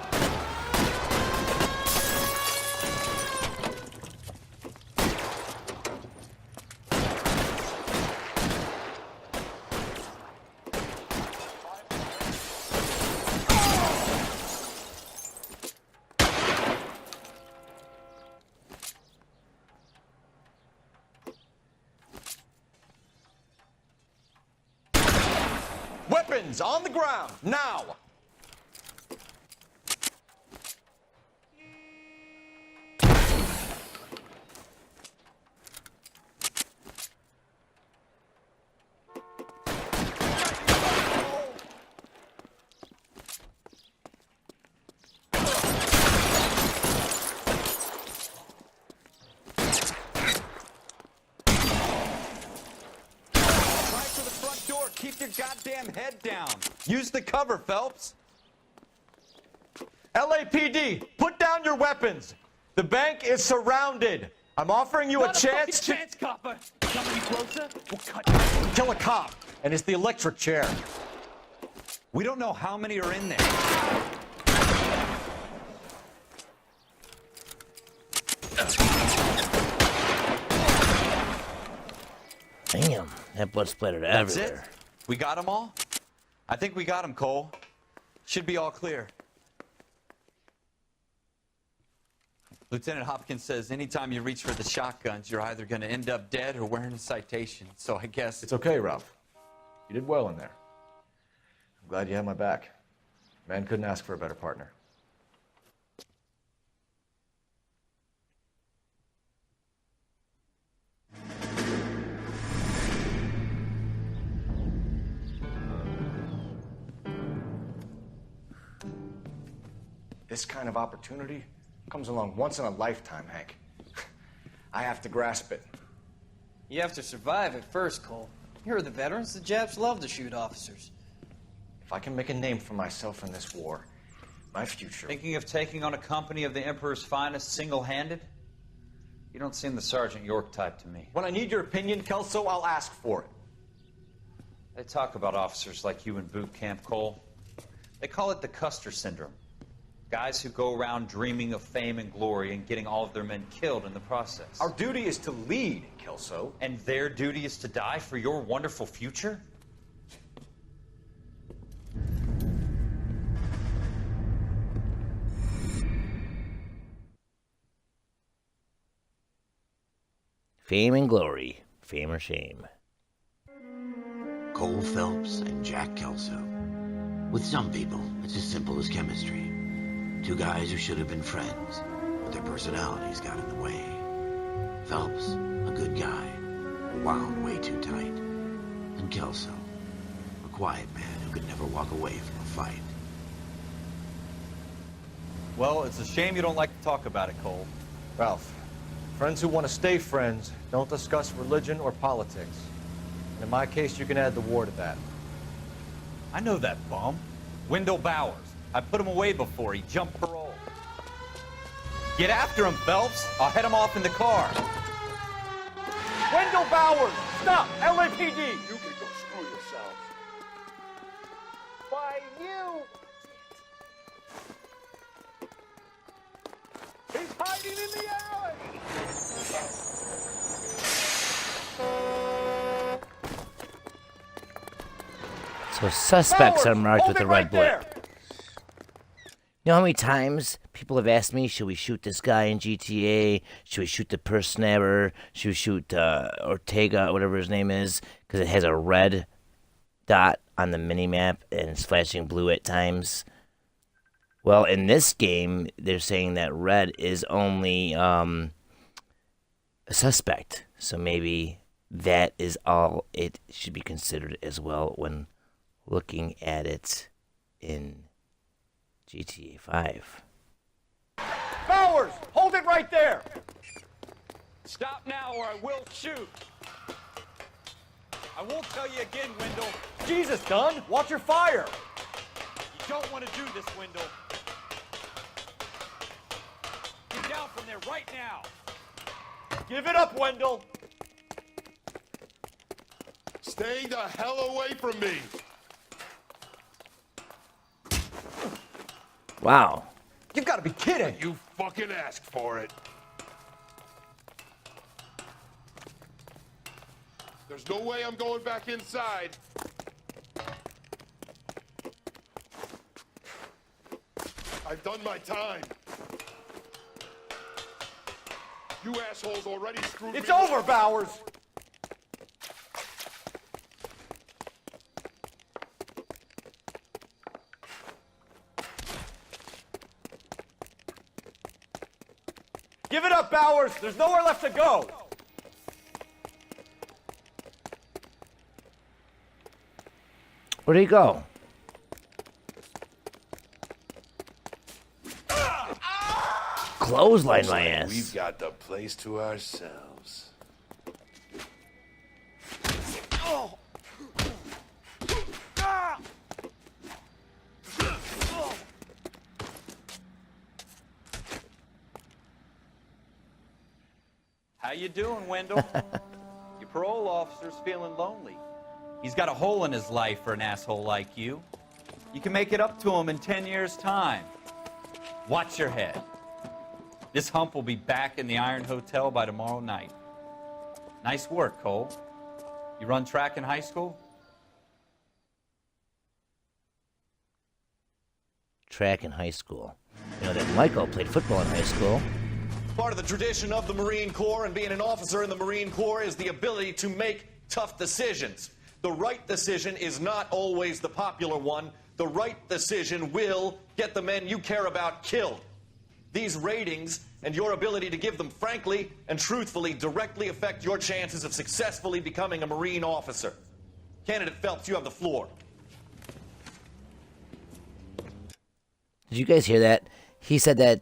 Weapons on the ground, now! Keep your goddamn head down. Use the cover, Phelps. LAPD, put down your weapons. The bank is surrounded. I'm offering you a chance to... chance, copper. Come any closer, we'll cut. Kill a cop, and it's the electric chair. We don't know how many are in there. Damn, that blood splattered That's everywhere. it? We got them all? I think we got them, Cole. Should be all clear. Lieutenant Hopkins says anytime you reach for the shotguns, you're either going to end up dead or wearing a citation. So I guess... It's okay, Ralph. You did well in there. I'm glad you had my back. Man couldn't ask for a better partner. This kind of opportunity comes along once in a lifetime, Hank. I have to grasp it. You have to survive it first, Cole. You're the veterans. The Japs love to shoot officers. If I can make a name for myself in this war, my future... Thinking of taking on a company of the Emperor's finest single-handed? You don't seem the Sergeant York type to me. When I need your opinion, Kelso, I'll ask for it. They talk about officers like you in boot camp, Cole. They call it the Custer syndrome. Guys who go around dreaming of fame and glory and getting all of their men killed in the process. Our duty is to lead, Kelso. And their duty is to die for your wonderful future? Fame and glory, fame or shame. Cole Phelps and Jack Kelso. With some people, it's as simple as chemistry. Two guys who should have been friends, but their personalities got in the way. Phelps, a good guy, wound way too tight. And Kelso, a quiet man who could never walk away from a fight. Well, it's a shame you don't like to talk about it, Cole. Ralph, friends who want to stay friends don't discuss religion or politics. And in my case, you can add the war to that. I know that bum. Wendell Bowers. I put him away before. He jumped parole. Get after him, Phelps. I'll head him off in the car. Wendell Bowers! Stop! LAPD! You can go screw yourselves. Why, you... He's hiding in the alley! So suspects are marked with a red blip. There. You know how many times people have asked me, should we shoot this guy in GTA? Should we shoot the purse snapper? Should we shoot Ortega, whatever his name is? Because it has a red dot on the minimap and it's flashing blue at times. Well, in this game, they're saying that red is only a suspect. So maybe that is all it should be considered as well when looking at it in GTA 5. Bowers! Hold it right there! Stop now or I will shoot. I won't tell you again, Wendell. Jesus, Dunn! Watch your fire! You don't want to do this, Wendell. Get down from there right now. Give it up, Wendell! Stay the hell away from me! Wow. You've got to be kidding! You fucking asked for it. There's no way I'm going back inside. I've done my time. You assholes already screwed me. It's over, Bowers! Give it up, Bowers! There's nowhere left to go! Where'd he go? Clothesline my ass. We've got the place to ourselves. Oh. How you doing, Wendell? Your parole officer's feeling lonely. He's got a hole in his life for an asshole like you. You can make it up to him in 10 years' time. Watch your head. This hump will be back in the Iron Hotel by tomorrow night. Nice work, Cole. You run track in high school? Track in high school. You know that Michael played football in high school. Part of the tradition of the Marine Corps and being an officer in the Marine Corps is the ability to make tough decisions. The right decision is not always the popular one. The right decision will get the men you care about killed. These ratings and your ability to give them frankly and truthfully directly affect your chances of successfully becoming a Marine officer. Candidate Phelps, you have the floor. Did you guys hear that? He said that,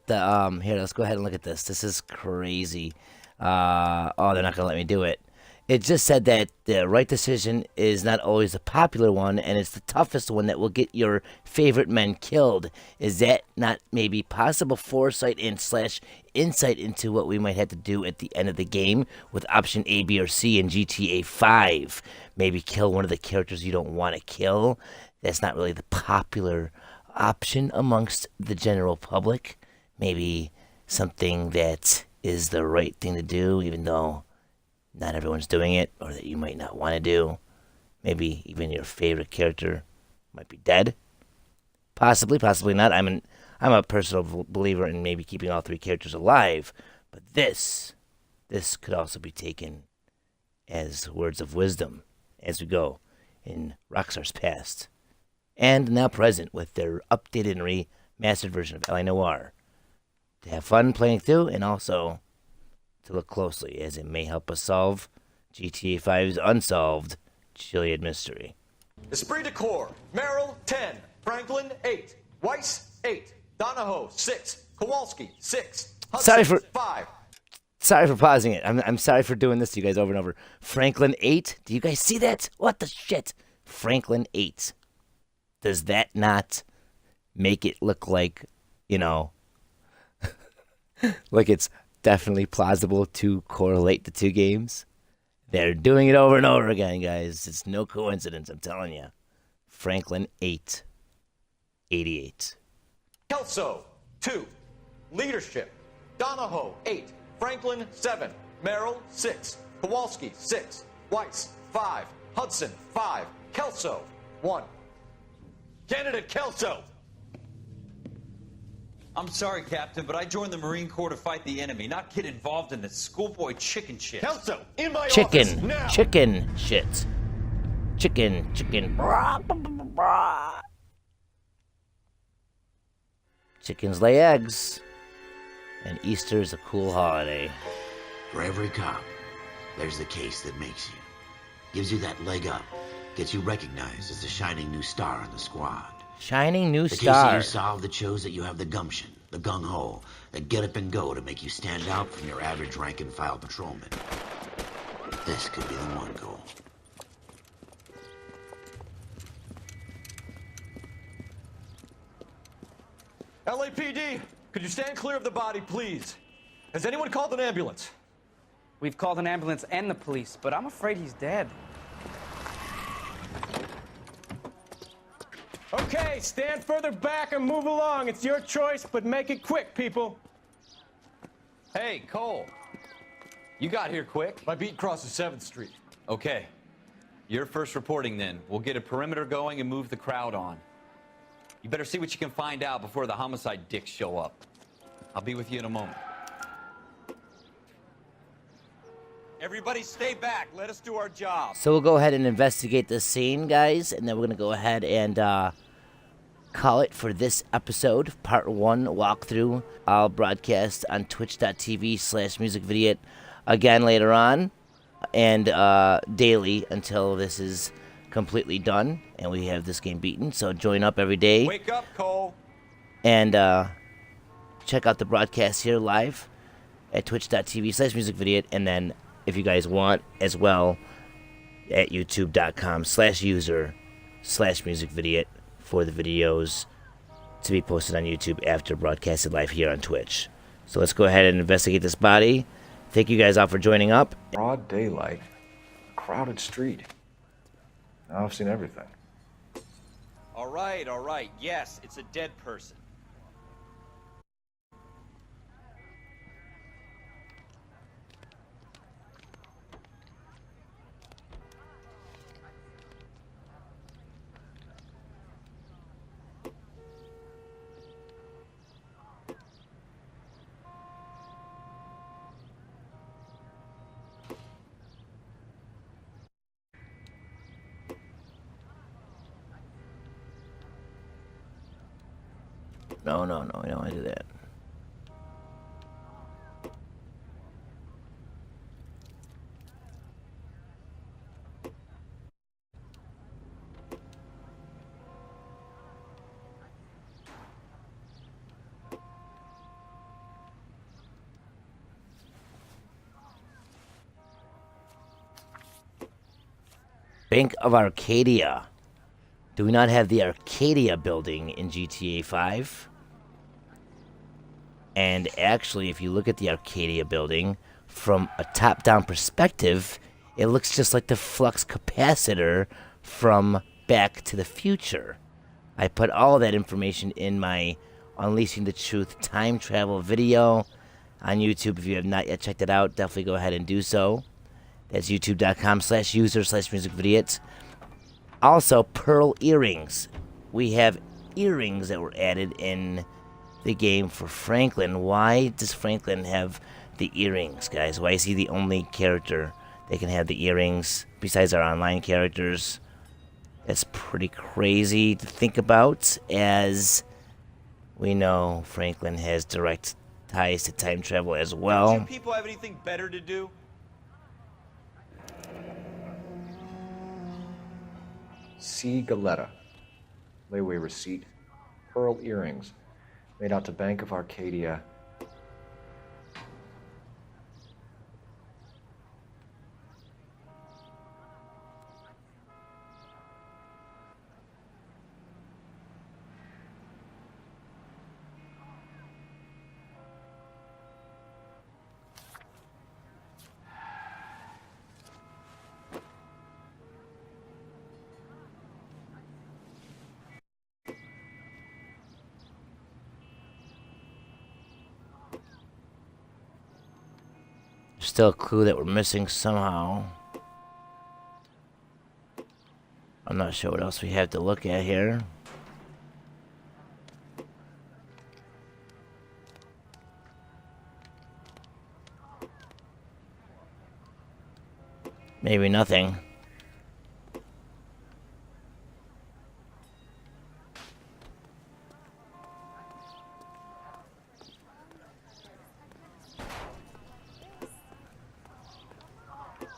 here, let's go ahead and look at this. This is crazy. Oh, they're not going to let me do it. It just said that the right decision is not always the popular one, and it's the toughest one that will get your favorite men killed. Is that not maybe possible foresight and / insight into what we might have to do at the end of the game with option A, B, or C in GTA 5? Maybe kill one of the characters you don't want to kill. That's not really the popular option amongst the general public. Maybe something that is the right thing to do, even though not everyone's doing it, or that you might not want to do. Maybe even your favorite character might be dead. Possibly, possibly not. I'm a personal believer in maybe keeping all 3 characters alive, but this could also be taken as words of wisdom as we go in Rockstar's past and now present with their updated and remastered version of L.A.Noire. To have fun playing through, and also to look closely, as it may help us solve GTA 5's unsolved chiliad mystery. Esprit de Corps, Merrill, 10. Franklin, 8. Weiss, 8. Donahoe, 6. Kowalski, 6. Hudson, 5. Sorry for pausing it. I'm sorry for doing this to you guys over and over. Franklin 8? Do you guys see that? What the shit? Franklin 8. Does that not make it look like, you know, like it's definitely plausible to correlate the 2 games? They're doing it over and over again, guys. It's no coincidence, I'm telling you. Franklin 8. 88. Kelso, 2. Leadership, Donahoe, 8. Franklin, 7. Merrill, 6. Kowalski, 6. Weiss, 5. Hudson, 5. Kelso, 1. Candidate Kelso! I'm sorry, Captain, but I joined the Marine Corps to fight the enemy, not get involved in this schoolboy chicken shit. Kelso, in my office now! Chicken shit. Chicken. Chickens lay eggs. And Easter's a cool holiday. For every cop, there's the case that makes you. Gives you that leg up. Gets you recognized as the shining new star in the squad. Shining new the star. The case that you solved that shows that you have the gumption, the gung-ho, the get up and go to make you stand out from your average rank-and-file patrolman. This could be the one goal. LAPD, could you stand clear of the body, please? Has anyone called an ambulance? We've called an ambulance and the police, but I'm afraid he's dead. Okay, stand further back and move along. It's your choice, but make it quick, people. Hey, Cole. You got here quick. My beat crosses 7th Street. Okay. You're first reporting then. We'll get a perimeter going and move the crowd on. You better see what you can find out before the homicide dicks show up. I'll be with you in a moment. Everybody stay back. Let us do our job. So we'll go ahead and investigate this scene, guys, and then we're going to go ahead and call it for this episode, Part 1 walkthrough. I'll broadcast on twitch.tv/musicvidiot again later on, and daily until this is completely done and we have this game beaten. So join up every day. Wake up, Cole. And check out the broadcast here live at twitch.tv/musicvidiot, and then if you guys want as well at youtube.com/user/musicvidiot for the videos to be posted on YouTube after broadcasted live here on Twitch. So let's go ahead and investigate this body. Thank you guys all for joining up. Broad daylight, crowded street. Now I've seen everything. All right. Yes, it's a dead person. No, no, no. We don't want to do that. Bank of Arcadia. Do we not have the Arcadia building in GTA 5? And actually, if you look at the Arcadia building from a top-down perspective, it looks just like the flux capacitor from Back to the Future. I put all that information in my Unleashing the Truth time travel video on YouTube. If you have not yet checked it out, definitely go ahead and do so. That's youtube.com/user/musicvideos. Also, pearl earrings. We have earrings that were added in the game for Franklin. Why does Franklin have the earrings, guys? Why is he the only character that can have the earrings besides our online characters? That's pretty crazy to think about, as we know Franklin has direct ties to time travel as well. Do you people have anything better to do? C. Galetta. Layaway receipt. Pearl earrings. Made out to Bank of Arcadia. Still a clue that we're missing somehow. I'm not sure what else we have to look at here. Maybe nothing.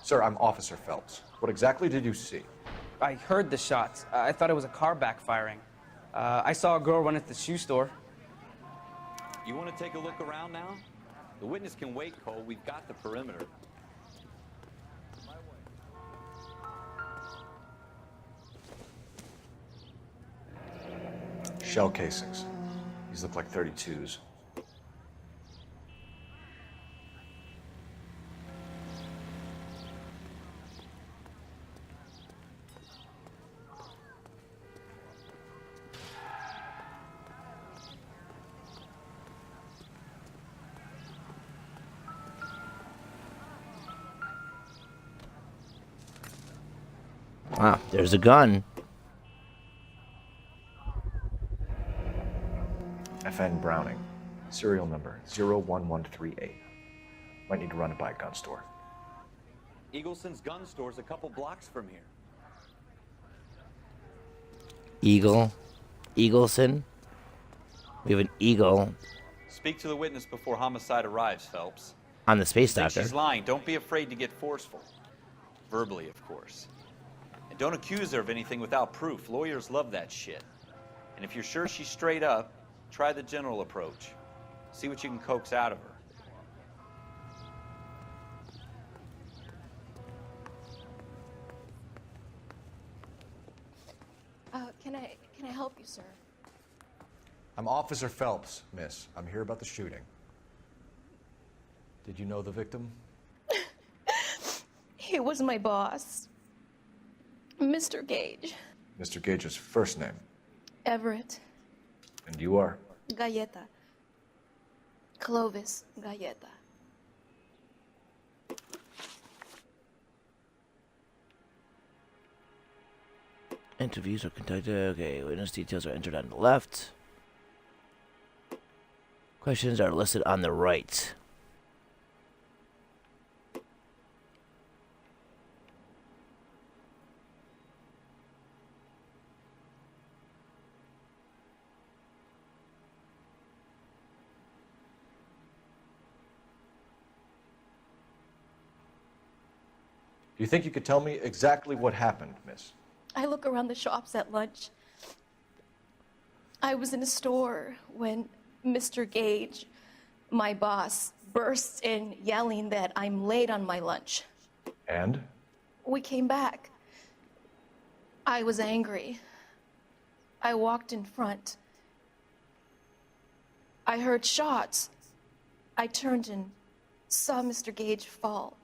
Sir, I'm Officer Phelps. What exactly did you see? I heard the shots. I thought it was a car backfiring. I saw a girl run at the shoe store. You want to take a look around now? The witness can wait, Cole. We've got the perimeter. Shell casings. These look like 32s. Ah, there's a gun. FN Browning. Serial number 01138. Might need to run it by a gun store. Eagleson's gun store's a couple blocks from here. Eagleson. We have an eagle Speak to the witness before homicide arrives, Phelps. on the space Think doctor. she's lying. Don't be afraid to get forceful. Verbally, of course. And don't accuse her of anything without proof. Lawyers love that shit. And if you're sure she's straight up, try the general approach. See what you can coax out of her. Can I help you, sir? I'm Officer Phelps, miss. I'm here about the shooting. Did you know the victim? He was my boss, Mr. Gage. Mr. Gage's first name. Everett. And you are? Galleta. Clovis Galleta. Interviews are conducted. Okay, witness details are entered on the left. Questions are listed on the right. Do you think you could tell me exactly what happened, miss? I look around the shops at lunch. I was in a store when Mr. Gage, my boss, bursts in yelling that I'm late on my lunch. And? We came back. I was angry. I walked in front. I heard shots. I turned and saw Mr. Gage fall.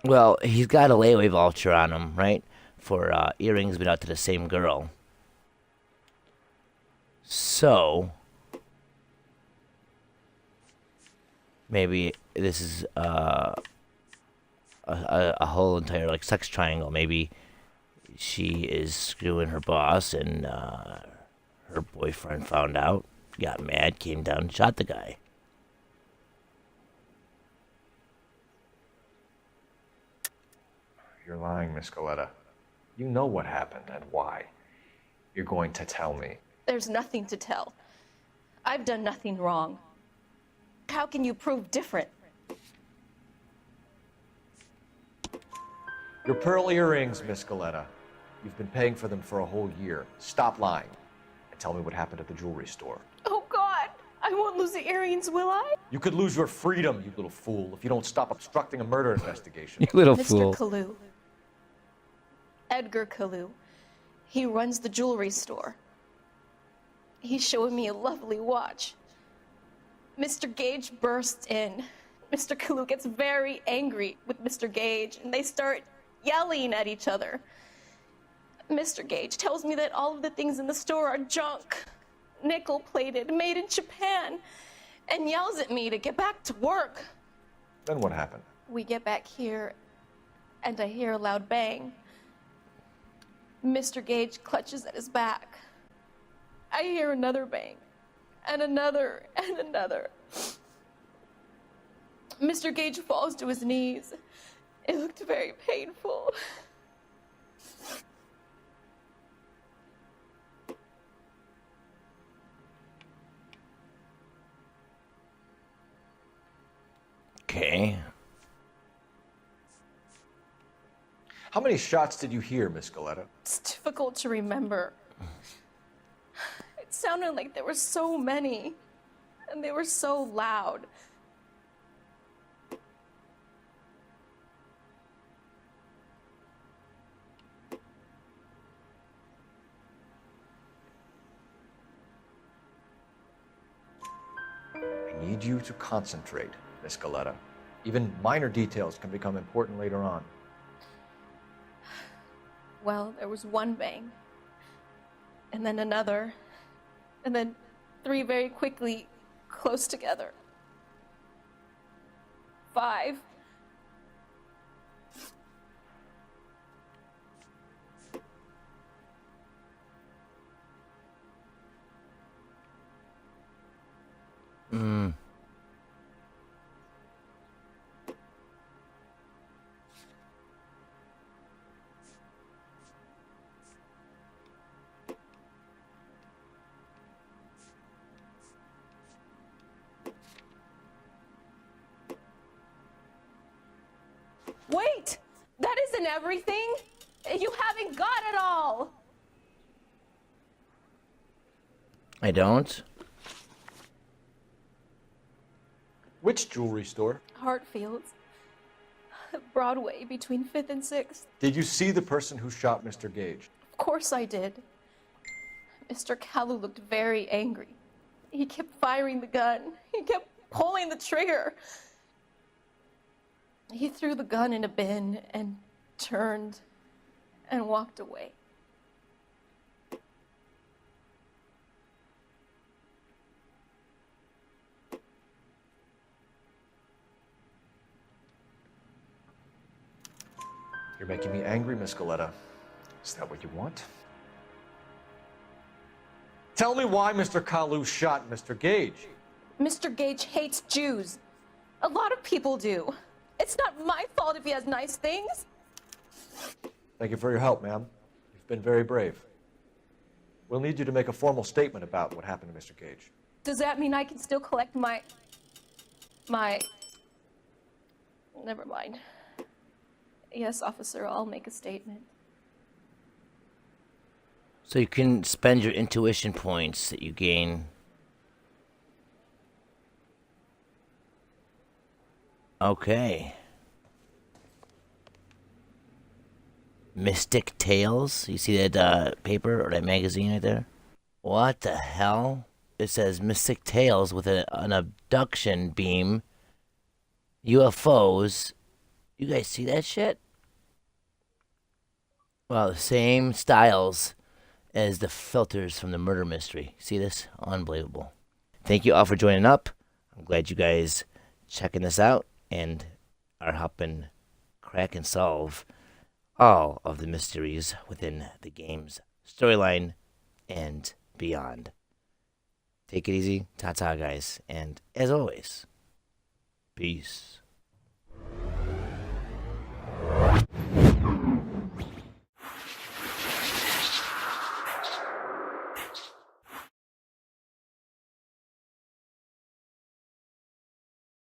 Well, he's got a layaway voucher on him, right? For earrings made out to the same girl. So, maybe this is a whole entire like sex triangle. Maybe she is screwing her boss, and her boyfriend found out, got mad, came down, and shot the guy. You're lying, Miss Coletta. You know what happened and why. You're going to tell me. There's nothing to tell. I've done nothing wrong. How can you prove different? Your pearl earrings, Miss Coletta. You've been paying for them for a whole year. Stop lying and tell me what happened at the jewelry store. Oh, God! I won't lose the earrings, will I? You could lose your freedom, you little fool, if you don't stop obstructing a murder investigation. You little Mr. fool. Kalu. Edgar Kalu. He runs the jewelry store. He's showing me a lovely watch. Mr. Gage bursts in. Mr. Kalu gets very angry with Mr. Gage, and they start yelling at each other. Mr. Gage tells me that all of the things in the store are junk, nickel-plated, made in Japan, and yells at me to get back to work. Then what happened? We get back here, and I hear a loud bang. Mr. Gage clutches at his back. I hear another bang, and another, and another. Mr. Gage falls to his knees. It looked very painful. Okay. How many shots did you hear, Miss Coletta? It's difficult to remember. It sounded like there were so many, and they were so loud. I need you to concentrate, Miss Coletta. Even minor details can become important later on. Well, there was one bang, and then another, and then three very quickly, close together. 5. Wait! That isn't everything! You haven't got it all! I don't. Which jewelry store? Hartfield's. Broadway, between 5th and 6th. Did you see the person who shot Mr. Gage? Of course I did. Mr. Kalu looked very angry. He kept firing the gun. He kept pulling the trigger. He threw the gun in a bin and turned and walked away. You're making me angry, Miss Galetta. Is that what you want? Tell me why Mr. Kalu shot Mr. Gage. Mr. Gage hates Jews. A lot of people do. It's not my fault if he has nice things. Thank you for your help, ma'am. You've been very brave. We'll need you to make a formal statement about what happened to Mr. Gage. Does that mean I can still collect my... Never mind. Yes, officer, I'll make a statement. So you can spend your intuition points that you gain. Okay. Mystic Tales. You see that paper or that magazine right there? What the hell? It says Mystic Tales with an abduction beam. UFOs. You guys see that shit? Well, the same styles as the filters from the murder mystery. See this? Unbelievable. Thank you all for joining up. I'm glad you guys checking this out and are helping crack and solve all of the mysteries within the game's storyline and beyond. Take it easy. Ta-ta, guys. And as always, peace.